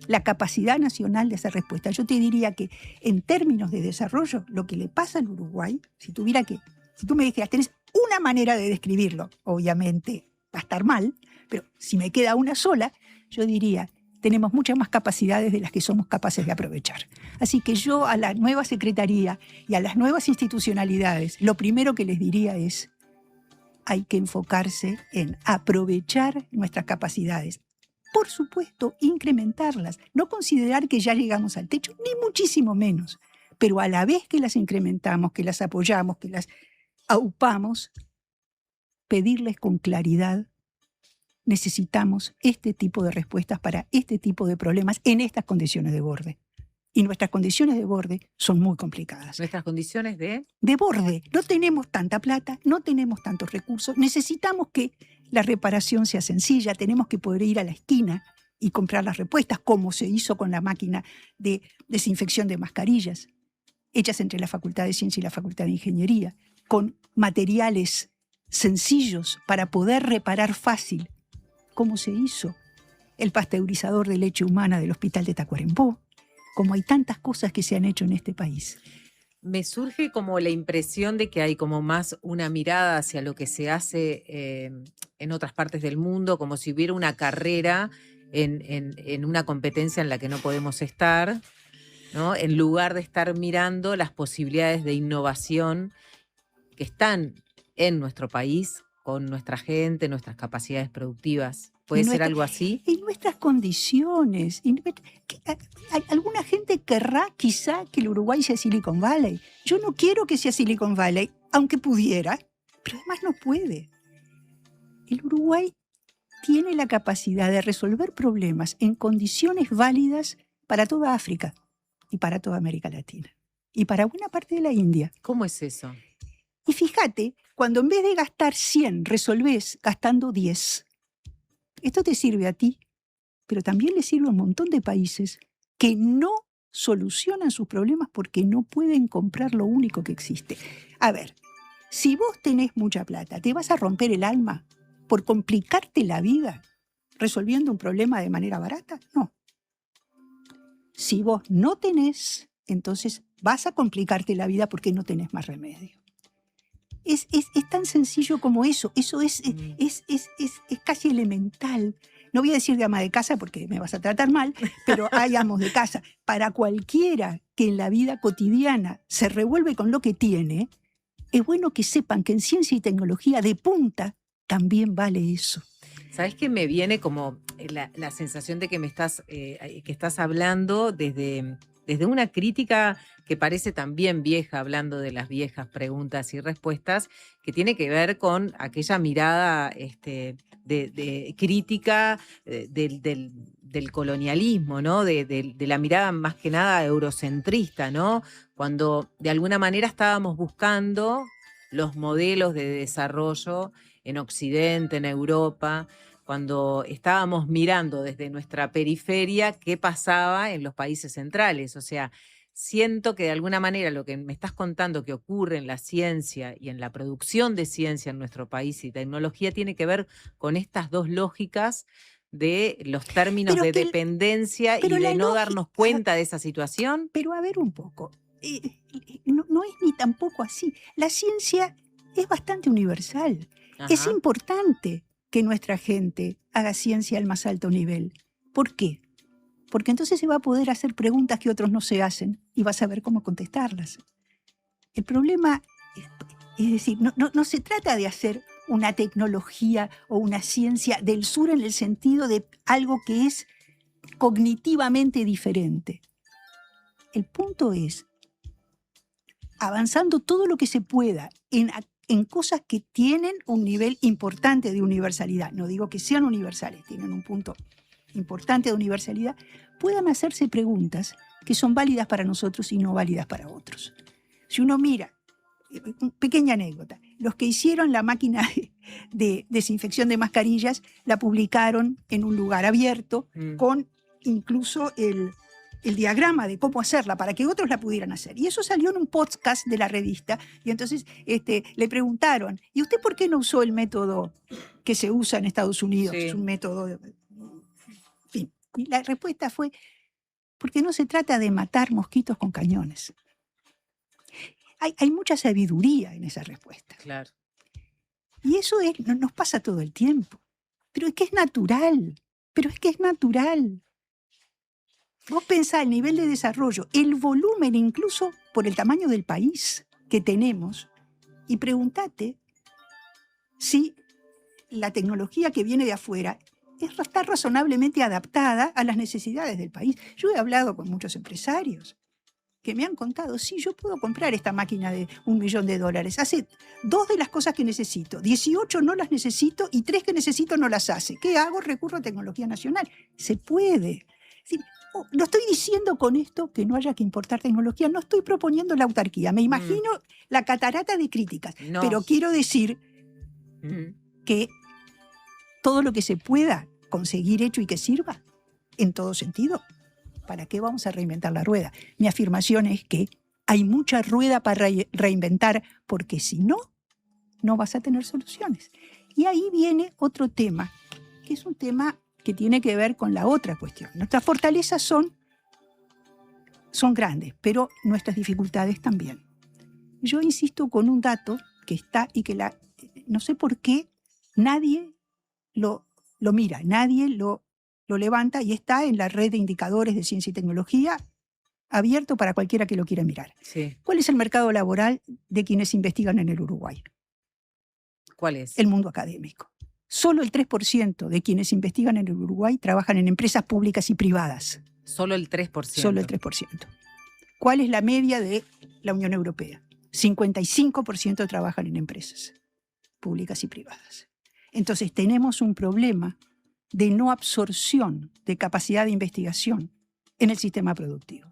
La capacidad nacional de hacer respuesta. Yo te diría que en términos de desarrollo, lo que le pasa al Uruguay, si tú me dijeras, tenés una manera de describirlo, obviamente va a estar mal, pero si me queda una sola, yo diría, tenemos muchas más capacidades de las que somos capaces de aprovechar. Así que yo a la nueva Secretaría y a las nuevas institucionalidades, lo primero que les diría es, hay que enfocarse en aprovechar nuestras capacidades. Por supuesto, incrementarlas, no considerar que ya llegamos al techo, ni muchísimo menos, pero a la vez que las incrementamos, que las apoyamos, que las aupamos, pedirles con claridad, necesitamos este tipo de respuestas para este tipo de problemas en estas condiciones de borde. Y nuestras condiciones de borde son muy complicadas. ¿Nuestras condiciones de? De borde. No tenemos tanta plata, no tenemos tantos recursos. Necesitamos que la reparación sea sencilla, tenemos que poder ir a la esquina y comprar las repuestas, como se hizo con la máquina de desinfección de mascarillas, hechas entre la Facultad de Ciencia y la Facultad de Ingeniería, con materiales sencillos para poder reparar fácil, como se hizo el pasteurizador de leche humana del Hospital de Tacuarembó, como hay tantas cosas que se han hecho en este país. Me surge como la impresión de que hay como más una mirada hacia lo que se hace en otras partes del mundo, como si hubiera una carrera en una competencia en la que no podemos estar, ¿no? En lugar de estar mirando las posibilidades de innovación que están en nuestro país, con nuestra gente, nuestras capacidades productivas. ¿Puede ser algo así? En nuestras condiciones. Alguna gente querrá quizá que el Uruguay sea Silicon Valley. Yo no quiero que sea Silicon Valley, aunque pudiera, pero además no puede. El Uruguay tiene la capacidad de resolver problemas en condiciones válidas para toda África y para toda América Latina y para buena parte de la India. ¿Cómo es eso? Y fíjate, cuando en vez de gastar 100 resolvés gastando 10, esto te sirve a ti, pero también le sirve a un montón de países que no solucionan sus problemas porque no pueden comprar lo único que existe. A ver, si vos tenés mucha plata, ¿te vas a romper el alma por complicarte la vida resolviendo un problema de manera barata? No. Si vos no tenés, entonces vas a complicarte la vida porque no tenés más remedio. Es tan sencillo como eso. Eso es casi elemental. No voy a decir de ama de casa porque me vas a tratar mal, pero hay amos de casa. Para cualquiera que en la vida cotidiana se revuelve con lo que tiene, es bueno que sepan que en ciencia y tecnología de punta también vale eso. ¿Sabes qué? Me viene como la sensación de que que estás hablando desde una crítica que parece también vieja, hablando de las viejas preguntas y respuestas, que tiene que ver con aquella mirada de crítica del colonialismo, ¿no? De la mirada más que nada eurocentrista, ¿no? Cuando de alguna manera estábamos buscando los modelos de desarrollo en Occidente, en Europa, cuando estábamos mirando desde nuestra periferia qué pasaba en los países centrales. O sea, siento que de alguna manera lo que me estás contando que ocurre en la ciencia y en la producción de ciencia en nuestro país y tecnología tiene que ver con estas dos lógicas de los términos de dependencia y de no darnos cuenta de esa situación. Pero a ver un poco, no es ni tampoco así. La ciencia es bastante universal. Ajá. Es importante que nuestra gente haga ciencia al más alto nivel. ¿Por qué? Porque entonces se va a poder hacer preguntas que otros no se hacen y vas a saber cómo contestarlas. El problema es decir, no se trata de hacer una tecnología o una ciencia del sur en el sentido de algo que es cognitivamente diferente. El punto es, avanzando todo lo que se pueda en cosas que tienen un nivel importante de universalidad, no digo que sean universales, tienen un punto importante de universalidad, puedan hacerse preguntas que son válidas para nosotros y no válidas para otros. Si uno mira, pequeña anécdota, los que hicieron la máquina de desinfección de mascarillas la publicaron en un lugar abierto con incluso el diagrama de cómo hacerla para que otros la pudieran hacer. Y eso salió en un podcast de la revista. Y entonces le preguntaron, ¿y usted por qué no usó el método que se usa en Estados Unidos? Sí. Es un método... En fin. Y la respuesta fue, porque no se trata de matar mosquitos con cañones. Hay mucha sabiduría en esa respuesta. Claro. Y eso nos pasa todo el tiempo. Pero es que es natural. Vos pensá el nivel de desarrollo, el volumen incluso por el tamaño del país que tenemos, y preguntate si la tecnología que viene de afuera está razonablemente adaptada a las necesidades del país. Yo he hablado con muchos empresarios que me han contado, sí, yo puedo comprar esta máquina de $1 millón, hace 2 de las cosas que necesito, 18 no las necesito y 3 que necesito no las hace. ¿Qué hago? Recurro a tecnología nacional. Se puede. Es decir, no estoy diciendo con esto que no haya que importar tecnología, no estoy proponiendo la autarquía. Me imagino la catarata de críticas, pero quiero decir que todo lo que se pueda conseguir hecho y que sirva, en todo sentido, ¿para qué vamos a reinventar la rueda? Mi afirmación es que hay mucha rueda para reinventar, porque si no, no vas a tener soluciones. Y ahí viene otro tema, que es un tema que tiene que ver con la otra cuestión. Nuestras fortalezas son grandes, pero nuestras dificultades también. Yo insisto con un dato que está y que no sé por qué nadie lo mira, nadie lo levanta y está en la red de indicadores de ciencia y tecnología abierto para cualquiera que lo quiera mirar. Sí. ¿Cuál es el mercado laboral de quienes investigan en el Uruguay? ¿Cuál es? El mundo académico. Solo el 3% de quienes investigan en el Uruguay trabajan en empresas públicas y privadas. Solo el 3%. Solo el 3%. ¿Cuál es la media de la Unión Europea? 55% trabajan en empresas públicas y privadas. Entonces tenemos un problema de no absorción de capacidad de investigación en el sistema productivo.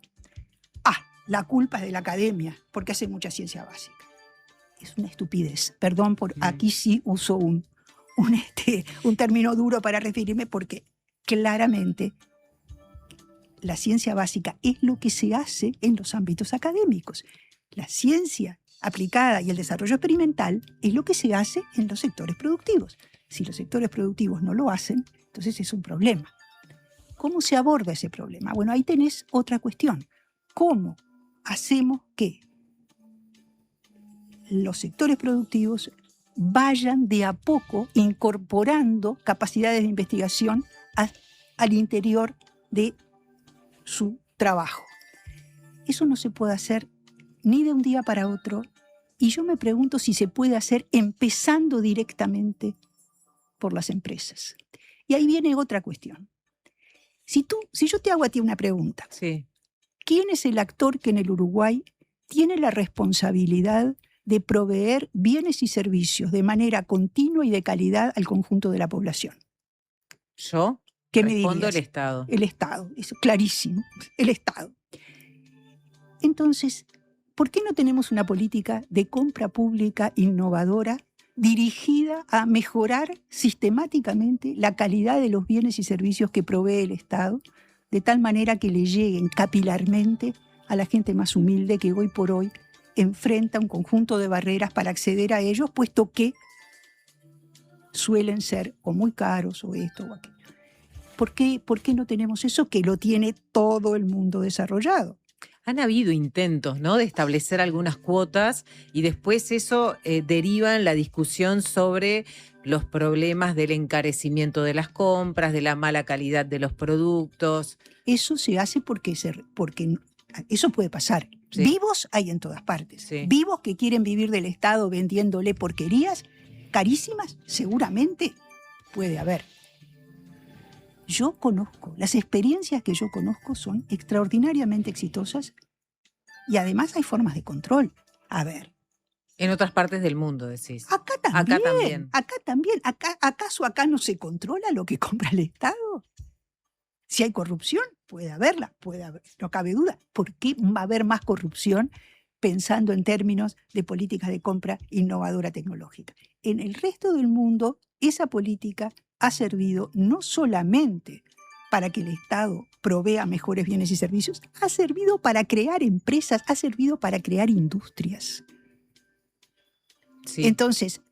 La culpa es de la academia porque hace mucha ciencia básica. Es una estupidez. Perdón, aquí sí uso un término duro para referirme, porque claramente la ciencia básica es lo que se hace en los ámbitos académicos. La ciencia aplicada y el desarrollo experimental es lo que se hace en los sectores productivos. Si los sectores productivos no lo hacen, entonces es un problema. ¿Cómo se aborda ese problema? Bueno, ahí tenés otra cuestión. ¿Cómo hacemos que los sectores productivos vayan de a poco incorporando capacidades de investigación al interior de su trabajo? Eso no se puede hacer ni de un día para otro, y yo me pregunto si se puede hacer empezando directamente por las empresas. Y ahí viene otra cuestión. Si yo te hago a ti una pregunta, ¿quién es el actor que en el Uruguay tiene la responsabilidad de proveer bienes y servicios de manera continua y de calidad al conjunto de la población? ¿Yo? ¿Qué me Respondo dirías? el Estado. El Estado, eso clarísimo, el Estado. Entonces, ¿por qué no tenemos una política de compra pública innovadora dirigida a mejorar sistemáticamente la calidad de los bienes y servicios que provee el Estado, de tal manera que le lleguen capilarmente a la gente más humilde que hoy por hoy enfrenta un conjunto de barreras para acceder a ellos, puesto que suelen ser o muy caros o esto o aquello? ¿Por qué no tenemos eso que lo tiene todo el mundo desarrollado? Han habido intentos, ¿no?, de establecer algunas cuotas y después eso deriva en la discusión sobre los problemas del encarecimiento de las compras, de la mala calidad de los productos. Eso se hace porque eso puede pasar. Sí. Vivos hay en todas partes. Sí. Vivos que quieren vivir del Estado vendiéndole porquerías carísimas, seguramente puede haber. Yo conozco, las experiencias que yo conozco son extraordinariamente exitosas y además hay formas de control. A ver. En otras partes del mundo, decís. Acá también. ¿Acaso acá no se controla lo que compra el Estado? Si hay corrupción, puede haberla, no cabe duda. ¿Por qué va a haber más corrupción pensando en términos de políticas de compra innovadora tecnológica? En el resto del mundo, esa política ha servido no solamente para que el Estado provea mejores bienes y servicios, ha servido para crear empresas, ha servido para crear industrias. Sí. Entonces,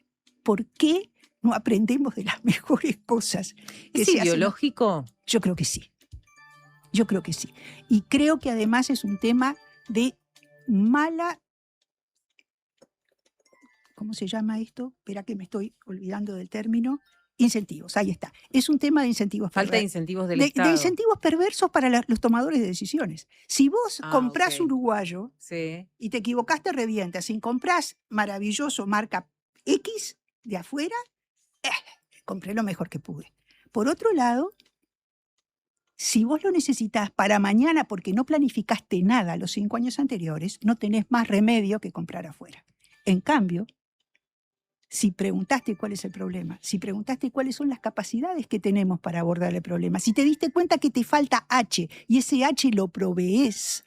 ¿por qué no aprendemos de las mejores cosas que se hacen? ¿Es ideológico? Yo creo que sí. Yo creo que sí. Y creo que además es un tema de mala... ¿Cómo se llama esto? Espera que me estoy olvidando del término. Incentivos, ahí está. Es un tema de incentivos perversos. Falta de incentivos del Estado. De incentivos perversos para los tomadores de decisiones. Si vos comprás uruguayo y te equivocaste, revienta. Si comprás maravilloso marca X de afuera, compré lo mejor que pude. Por otro lado, Si vos lo necesitás para mañana porque no planificaste nada los 5 años anteriores, no tenés más remedio que comprar afuera. En cambio, si preguntaste cuál es el problema, si preguntaste cuáles son las capacidades que tenemos para abordar el problema, si te diste cuenta que te falta H y ese H lo provees,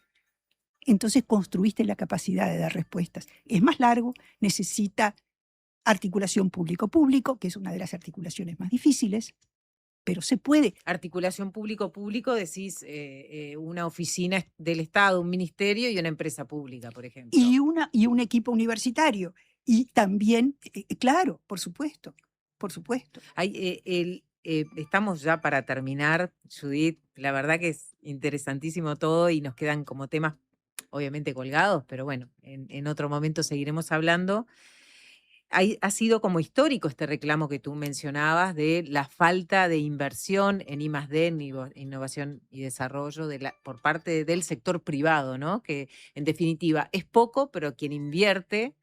entonces construiste la capacidad de dar respuestas. Es más largo, necesita articulación público-público, que es una de las articulaciones más difíciles, pero se puede. Articulación público-público, decís una oficina del Estado, un ministerio y una empresa pública, por ejemplo. Y un equipo universitario. Y también, claro, por supuesto. Estamos ya para terminar, Judith. La verdad que es interesantísimo todo y nos quedan como temas obviamente colgados, pero bueno, en otro momento seguiremos hablando. Ha sido como histórico este reclamo que tú mencionabas de la falta de inversión en I+D, en innovación y desarrollo por parte del sector privado, ¿no? Que en definitiva es poco, pero quien invierte,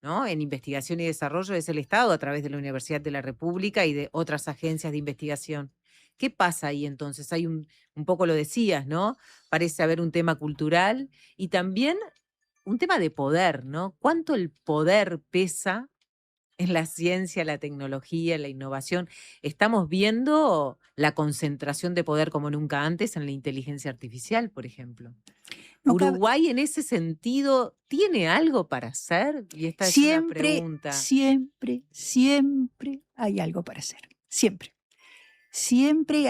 ¿no?, en investigación y desarrollo es el Estado a través de la Universidad de la República y de otras agencias de investigación. ¿Qué pasa ahí entonces? Hay un poco lo decías, ¿no? Parece haber un tema cultural y también un tema de poder, ¿no? ¿Cuánto el poder pesa en la ciencia, la tecnología, la innovación? Estamos viendo la concentración de poder como nunca antes en la inteligencia artificial, por ejemplo. ¿Uruguay en ese sentido tiene algo para hacer? Y esta es una pregunta. Siempre hay algo para hacer. Siempre. Siempre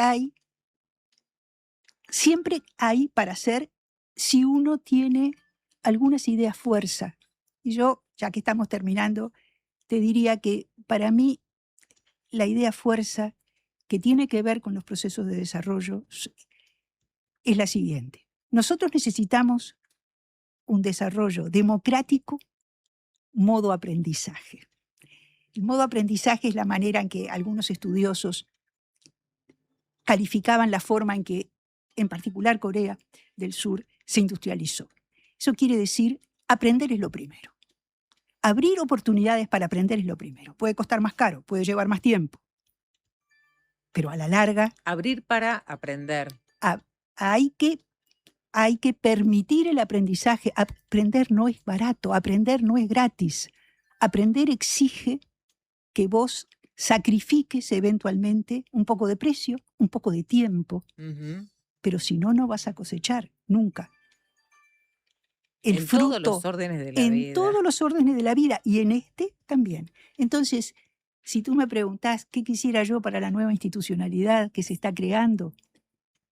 hay para hacer si uno tiene algunas ideas fuerza. Y yo, ya que estamos terminando, te diría que para mí la idea fuerza que tiene que ver con los procesos de desarrollo es la siguiente. Nosotros necesitamos un desarrollo democrático, modo aprendizaje. El modo aprendizaje es la manera en que algunos estudiosos calificaban la forma en que, en particular Corea del Sur, se industrializó. Eso quiere decir, aprender es lo primero. Abrir oportunidades para aprender es lo primero. Puede costar más caro, puede llevar más tiempo, pero a la larga... Abrir para aprender. Hay que permitir el aprendizaje. Aprender no es barato, aprender no es gratis. Aprender exige que vos sacrifiques eventualmente un poco de precio, un poco de tiempo, pero si no, no vas a cosechar nunca. El fruto, todos los órdenes de la vida. En todos los órdenes de la vida y en este también. Entonces, si tú me preguntás qué quisiera yo para la nueva institucionalidad que se está creando,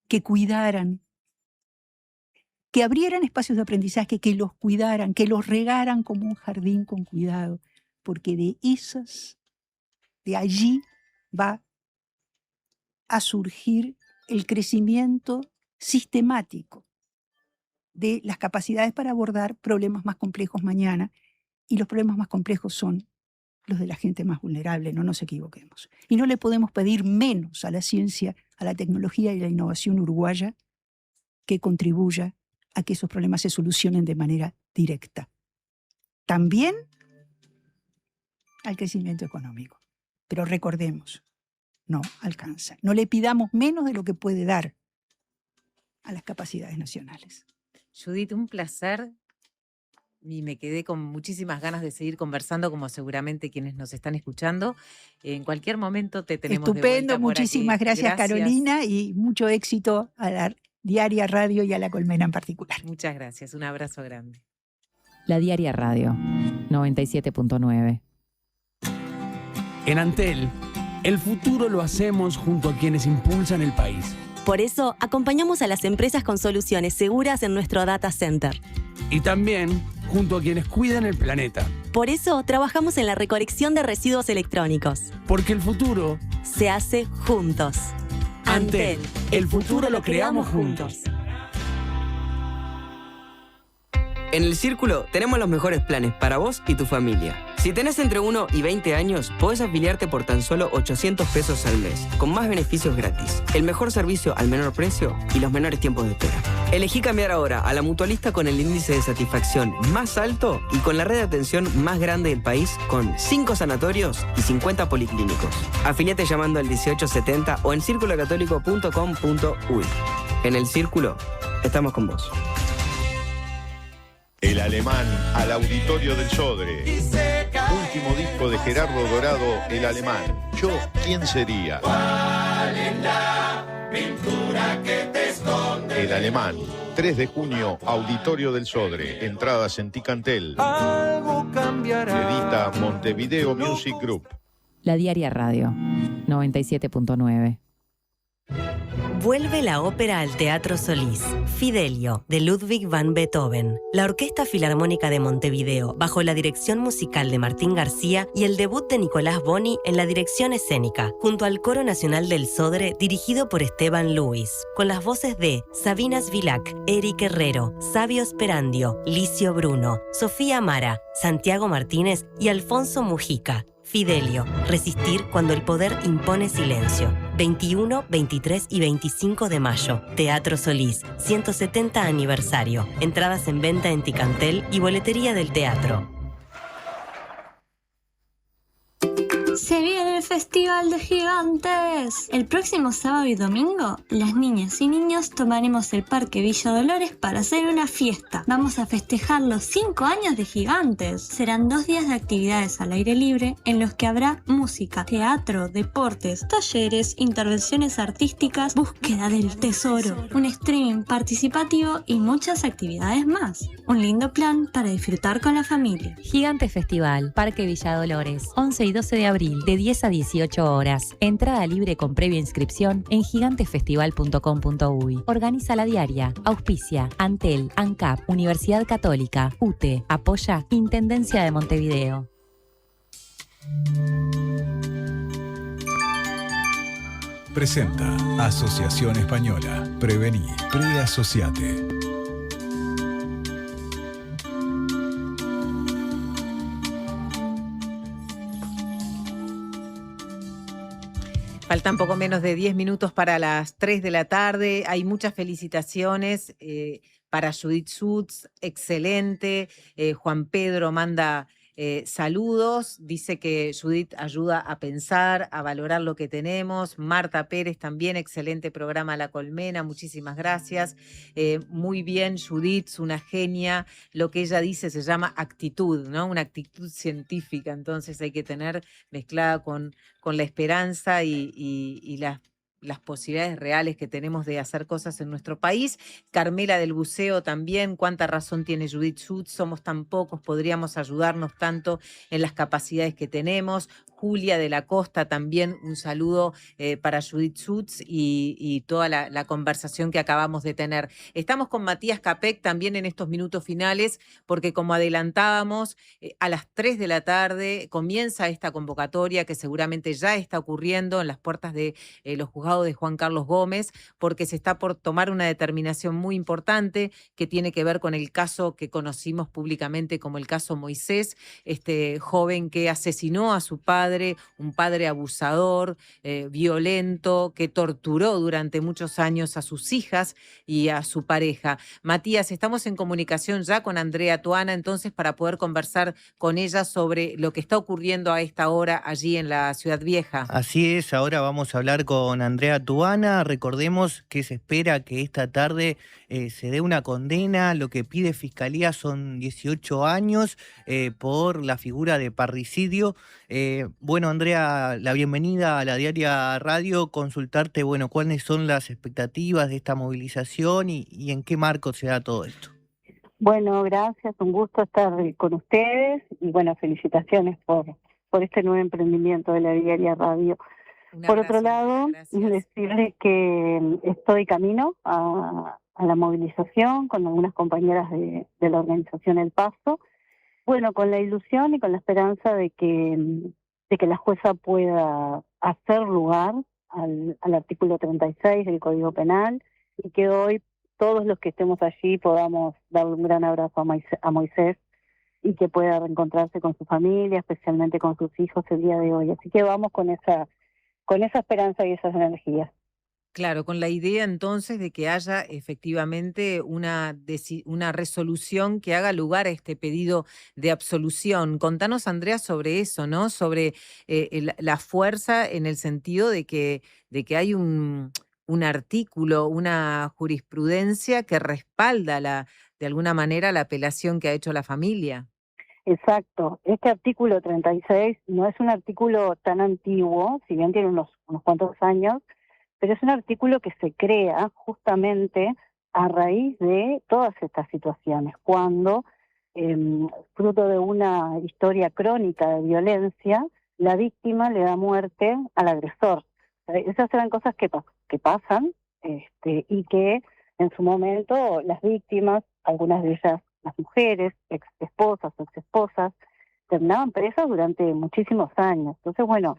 que cuidaran, que abrieran espacios de aprendizaje, que los cuidaran, que los regaran como un jardín con cuidado, porque de allí va a surgir el crecimiento sistemático de las capacidades para abordar problemas más complejos mañana, y los problemas más complejos son los de la gente más vulnerable, no nos equivoquemos. Y no le podemos pedir menos a la ciencia, a la tecnología y la innovación uruguaya que contribuya a que esos problemas se solucionen de manera directa. También al crecimiento económico. Pero recordemos, no alcanza. No le pidamos menos de lo que puede dar a las capacidades nacionales. Judith, un placer. Y me quedé con muchísimas ganas de seguir conversando, como seguramente quienes nos están escuchando. En cualquier momento te tenemos estupendo, de vuelta por muchísimas aquí. gracias, Carolina, y mucho éxito a la Diaria Radio y a La Colmena en particular. Muchas gracias, un abrazo grande. La Diaria Radio, 97.9. En Antel, el futuro lo hacemos junto a quienes impulsan el país. Por eso, acompañamos a las empresas con soluciones seguras en nuestro data center. Y también junto a quienes cuidan el planeta. Por eso, trabajamos en la recolección de residuos electrónicos. Porque el futuro se hace juntos. Antel, el futuro lo creamos juntos. En El Círculo tenemos los mejores planes para vos y tu familia. Si tenés entre 1 y 20 años, podés afiliarte por tan solo 800 pesos al mes, con más beneficios gratis, el mejor servicio al menor precio y los menores tiempos de espera. Elegí cambiar ahora a la Mutualista con el índice de satisfacción más alto y con la red de atención más grande del país, con 5 sanatorios y 50 policlínicos. Afiliate llamando al 1870 o en circulocatólico.com.uy. En el Círculo, estamos con vos. El Alemán al Auditorio del Sodre. Último disco de Gerardo Dorado, El Alemán. Yo, ¿quién sería? ¿Cuál es la pintura que te esconde? El Alemán. 3 de junio, Auditorio del Sodre. Entradas en Ticantel. Algo cambiará. Edita Montevideo Music Group. La Diaria Radio, 97.9. Vuelve la ópera al Teatro Solís, Fidelio, de Ludwig van Beethoven. La Orquesta Filarmónica de Montevideo, bajo la dirección musical de Martín García y el debut de Nicolás Boni en la dirección escénica, junto al Coro Nacional del Sodre, dirigido por Esteban Luis, con las voces de Sabina Svilac, Eric Herrero, Sabio Sperandio, Licio Bruno, Sofía Mara, Santiago Martínez y Alfonso Mujica. Fidelio, resistir cuando el poder impone silencio. 21, 23 y 25 de mayo. Teatro Solís, 170 aniversario. Entradas en venta en Ticantel y boletería del teatro. Se viene el Festival de Gigantes. El próximo sábado y domingo, las niñas y niños tomaremos el Parque Villa Dolores para hacer una fiesta. Vamos a festejar los 5 años de Gigantes. Serán 2 días de actividades al aire libre en los que habrá música, teatro, deportes, talleres, intervenciones artísticas, búsqueda del tesoro, un streaming participativo y muchas actividades más. Un lindo plan para disfrutar con la familia. Gigantes Festival, Parque Villa Dolores, 11 y 12 de abril, de 10 a 18 horas. Entrada libre con previa inscripción en gigantesfestival.com.uy. Organiza La Diaria. Auspicia Antel, ANCAP, Universidad Católica, UTE. Apoya Intendencia de Montevideo. Presenta Asociación Española. Prevení. Preasociate. Faltan poco menos de 10 minutos para las 3 de la tarde. Hay muchas felicitaciones para Judith Schutz, excelente. Juan Pedro manda saludos, dice que Judith ayuda a pensar, a valorar lo que tenemos. Marta Pérez también, excelente programa La Colmena, muchísimas gracias. Muy bien, Judith, una genia. Lo que ella dice se llama actitud, ¿no? Una actitud científica, entonces hay que tener mezclada con la esperanza y las posibilidades reales que tenemos de hacer cosas en nuestro país. Carmela del Buceo también, cuánta razón tiene Judith Schutz, somos tan pocos, podríamos ayudarnos tanto en las capacidades que tenemos. Julia de la Costa también, un saludo para Judith Schutz y toda la conversación que acabamos de tener. Estamos con Matías Capek también en estos minutos finales, porque como adelantábamos, a las 3 de la tarde comienza esta convocatoria que seguramente ya está ocurriendo en las puertas de los juzgados de Juan Carlos Gómez, porque se está por tomar una determinación muy importante que tiene que ver con el caso que conocimos públicamente como el caso Moisés, este joven que asesinó a su padre, un padre abusador, violento, que torturó durante muchos años a sus hijas y a su pareja. Matías, estamos en comunicación ya con Andrea Tuana, entonces, para poder conversar con ella sobre lo que está ocurriendo a esta hora allí en la Ciudad Vieja. Así es, ahora vamos a hablar con Andrea Tuana. Recordemos que se espera que esta tarde se dé una condena. Lo que pide Fiscalía son 18 años por la figura de parricidio. Bueno, Andrea, la bienvenida a La Diaria Radio. Consultarte, bueno, cuáles son las expectativas de esta movilización y en qué marco se da todo esto. Bueno, gracias, un gusto estar con ustedes y bueno, felicitaciones por este nuevo emprendimiento de La Diaria Radio. Por otro lado, decirles que estoy camino a la movilización con algunas compañeras de la organización El Paso, bueno, con la ilusión y con la esperanza de que la jueza pueda hacer lugar al artículo 36 del Código Penal y que hoy todos los que estemos allí podamos darle un gran abrazo a Moisés y que pueda reencontrarse con su familia, especialmente con sus hijos el día de hoy. Así que vamos con esa esperanza y esas energías. Claro, con la idea entonces de que haya efectivamente una resolución que haga lugar a este pedido de absolución. Contanos, Andrea, sobre eso, ¿no? Sobre la fuerza en el sentido de que hay un artículo, una jurisprudencia que respalda de alguna manera la apelación que ha hecho la familia. Exacto. Este artículo 36 no es un artículo tan antiguo, si bien tiene unos cuantos años, pero es un artículo que se crea justamente a raíz de todas estas situaciones, cuando, fruto de una historia crónica de violencia, la víctima le da muerte al agresor. Esas eran cosas que pasan, y que en su momento las víctimas, algunas de ellas las mujeres, ex esposas o ex esposas, terminaban presas durante muchísimos años. Entonces, bueno,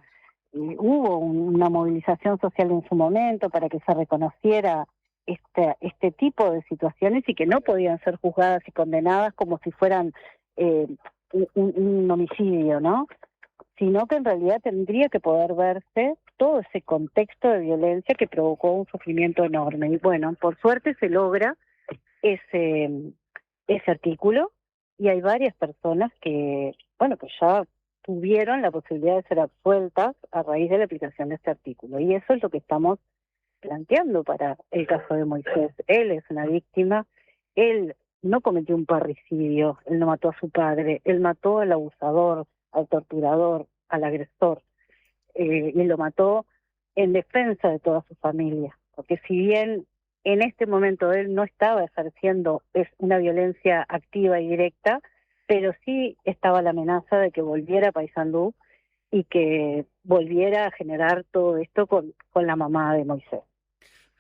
hubo una movilización social en su momento para que se reconociera este tipo de situaciones y que no podían ser juzgadas y condenadas como si fueran un homicidio, ¿no? Sino que en realidad tendría que poder verse todo ese contexto de violencia que provocó un sufrimiento enorme. Y bueno, por suerte se logra ese artículo, y hay varias personas que ya tuvieron la posibilidad de ser absueltas a raíz de la aplicación de este artículo. Y eso es lo que estamos planteando para el caso de Moisés. Él es una víctima, él no cometió un parricidio, él no mató a su padre, él mató al abusador, al torturador, al agresor, y lo mató en defensa de toda su familia. Porque si bien en este momento él no estaba ejerciendo una violencia activa y directa, pero sí estaba la amenaza de que volviera a Paysandú y que volviera a generar todo esto con la mamá de Moisés.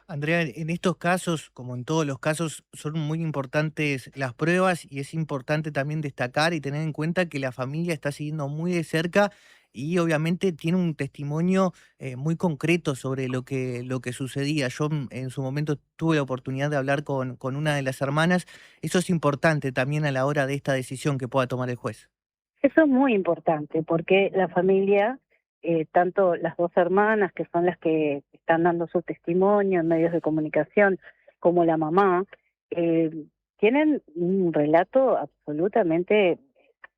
Andrea, en estos casos, como en todos los casos, son muy importantes las pruebas, y es importante también destacar y tener en cuenta que la familia está siguiendo muy de cerca y obviamente tiene un testimonio muy concreto sobre lo que sucedía. Yo en su momento tuve la oportunidad de hablar con una de las hermanas. Eso es importante también a la hora de esta decisión que pueda tomar el juez. Eso es muy importante porque la familia, tanto las dos hermanas, que son las que están dando su testimonio en medios de comunicación, como la mamá, tienen un relato absolutamente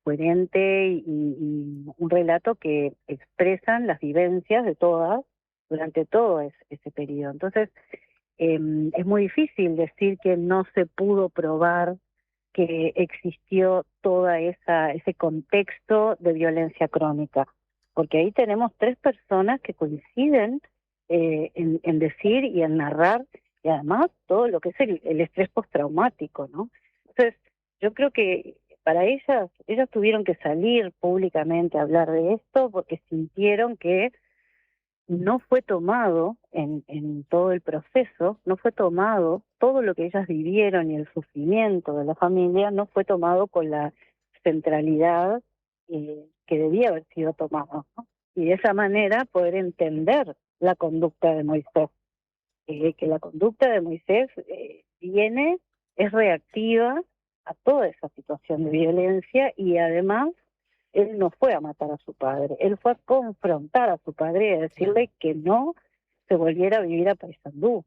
coherente y un relato que expresan las vivencias de todas durante todo ese periodo. Entonces, es muy difícil decir que no se pudo probar que existió toda ese contexto de violencia crónica, porque ahí tenemos 3 personas que coinciden en decir y en narrar, y además todo lo que es el estrés postraumático, ¿no? Entonces, yo creo que para ellas tuvieron que salir públicamente a hablar de esto porque sintieron que no fue tomado en todo el proceso, no fue tomado todo lo que ellas vivieron y el sufrimiento de la familia, no fue tomado con la centralidad que debía haber sido tomado, ¿no? Y de esa manera poder entender la conducta de Moisés, que la conducta de Moisés es reactiva a toda esa situación de violencia, y además él no fue a matar a su padre, él fue a confrontar a su padre y a decirle que no se volviera a vivir a Paysandú.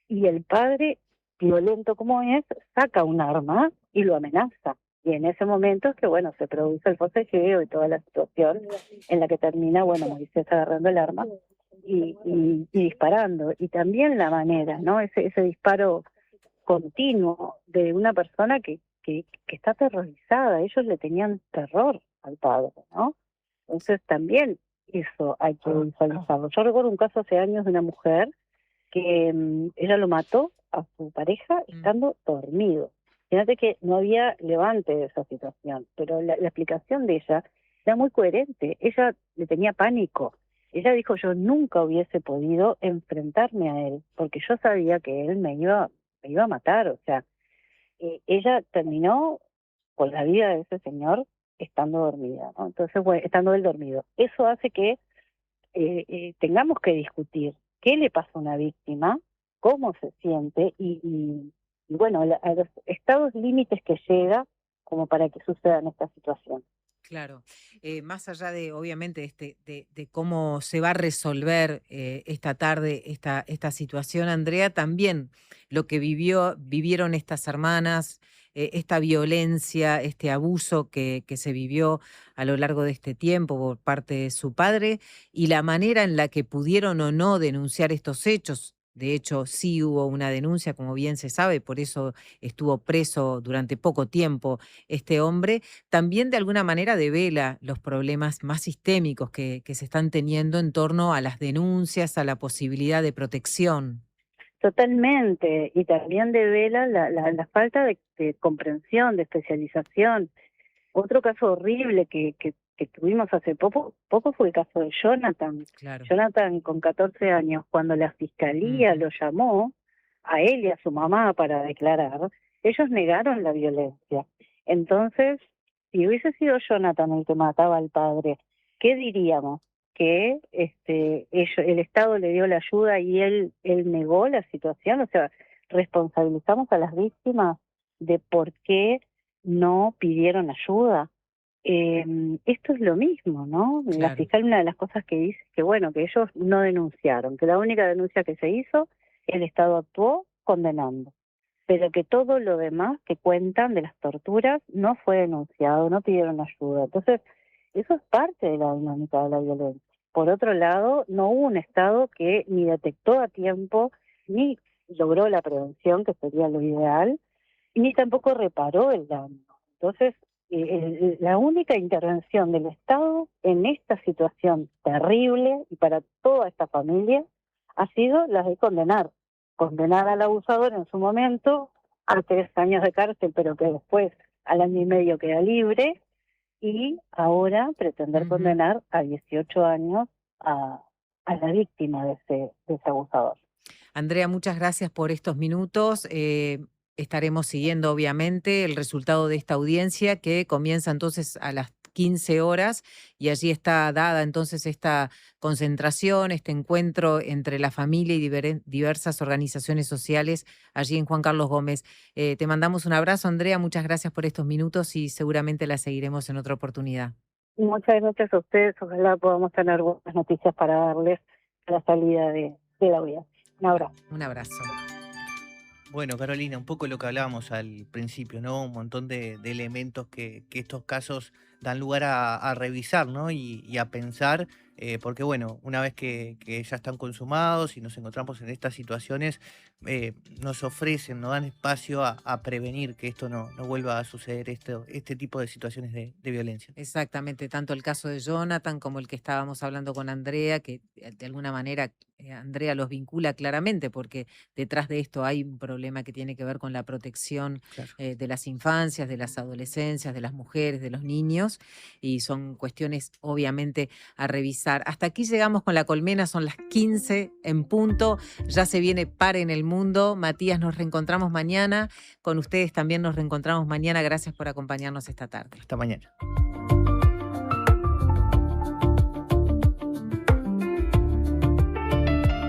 Y el padre, violento como es, saca un arma y lo amenaza. Y en ese momento es que, se produce el forcejeo y toda la situación en la que termina, Moisés agarrando el arma y disparando. Y también la manera, ¿no? Ese disparo continuo de una persona que está aterrorizada. Ellos le tenían terror al padre, ¿no? Entonces también eso hay que visualizarlo. Yo recuerdo un caso hace años de una mujer que ella lo mató a su pareja estando dormido. Fíjate que no había levante de esa situación, pero la explicación de ella era muy coherente. Ella le tenía pánico. Ella dijo, yo nunca hubiese podido enfrentarme a él, porque yo sabía que él me iba a matar. O sea, ella terminó con la vida de ese señor estando dormida, ¿no? Entonces, estando él dormido. Eso hace que tengamos que discutir qué le pasa a una víctima, cómo se siente y a los estados límites que llega como para que sucedan estas situaciones. Claro, más allá de, obviamente, de cómo se va a resolver esta tarde esta situación, Andrea, también lo que vivieron estas hermanas, esta violencia, este abuso que se vivió a lo largo de este tiempo por parte de su padre y la manera en la que pudieron o no denunciar estos hechos. De hecho, sí hubo una denuncia, como bien se sabe, por eso estuvo preso durante poco tiempo este hombre. También de alguna manera devela los problemas más sistémicos que se están teniendo en torno a las denuncias, a la posibilidad de protección. Totalmente, y también devela la falta de comprensión, de especialización. Otro caso horrible que tuvimos hace poco fue el caso de Jonathan. Claro. Jonathan, con 14 años, cuando la fiscalía lo llamó a él y a su mamá para declarar, ellos negaron la violencia. Entonces, si hubiese sido Jonathan el que mataba al padre, ¿qué diríamos? Que el Estado le dio la ayuda y él negó la situación. O sea, responsabilizamos a las víctimas de por qué no pidieron ayuda. Esto es lo mismo, ¿no? Claro. La fiscal, una de las cosas que dice que bueno, que ellos no denunciaron, que la única denuncia que se hizo, el Estado actuó condenando, pero que todo lo demás que cuentan de las torturas no fue denunciado, no pidieron ayuda. Entonces, eso es parte de la dinámica de la violencia. Por otro lado, no hubo un Estado que ni detectó a tiempo, ni logró la prevención, que sería lo ideal, ni tampoco reparó el daño. Entonces, la única intervención del Estado en esta situación terrible y para toda esta familia ha sido la de condenar al abusador en su momento a 3 años de cárcel, pero que después al año y medio queda libre, y ahora pretender condenar a 18 años a la víctima de ese abusador. Andrea, muchas gracias por estos minutos. Estaremos siguiendo, obviamente, el resultado de esta audiencia que comienza entonces a las 15 horas y allí está dada entonces esta concentración, este encuentro entre la familia y diversas organizaciones sociales allí en Juan Carlos Gómez. Te mandamos un abrazo, Andrea, muchas gracias por estos minutos y seguramente la seguiremos en otra oportunidad. Muchas gracias a ustedes, ojalá podamos tener buenas noticias para darles a la salida de la audiencia. Un abrazo. Un abrazo. Bueno, Carolina, un poco lo que hablábamos al principio, ¿no? Un montón de elementos que estos casos dan lugar a revisar, ¿no? Y a pensar, porque bueno, una vez que ya están consumados y nos encontramos en estas situaciones, nos ofrecen, nos dan espacio a prevenir que esto no vuelva a suceder, este tipo de situaciones de violencia. Exactamente, tanto el caso de Jonathan como el que estábamos hablando con Andrea, que de alguna manera Andrea los vincula claramente, porque detrás de esto hay un problema que tiene que ver con la protección de las infancias, de las adolescencias, de las mujeres, de los niños, y son cuestiones obviamente a revisar. Hasta aquí llegamos con La Colmena, son las 15 en punto, ya se viene Pare en el Mundo. Matías, nos reencontramos mañana, con ustedes también nos reencontramos mañana, gracias por acompañarnos esta tarde. Hasta mañana.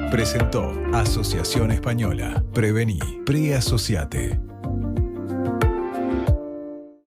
Presentó Asociación Española. Prevení. Preasociate.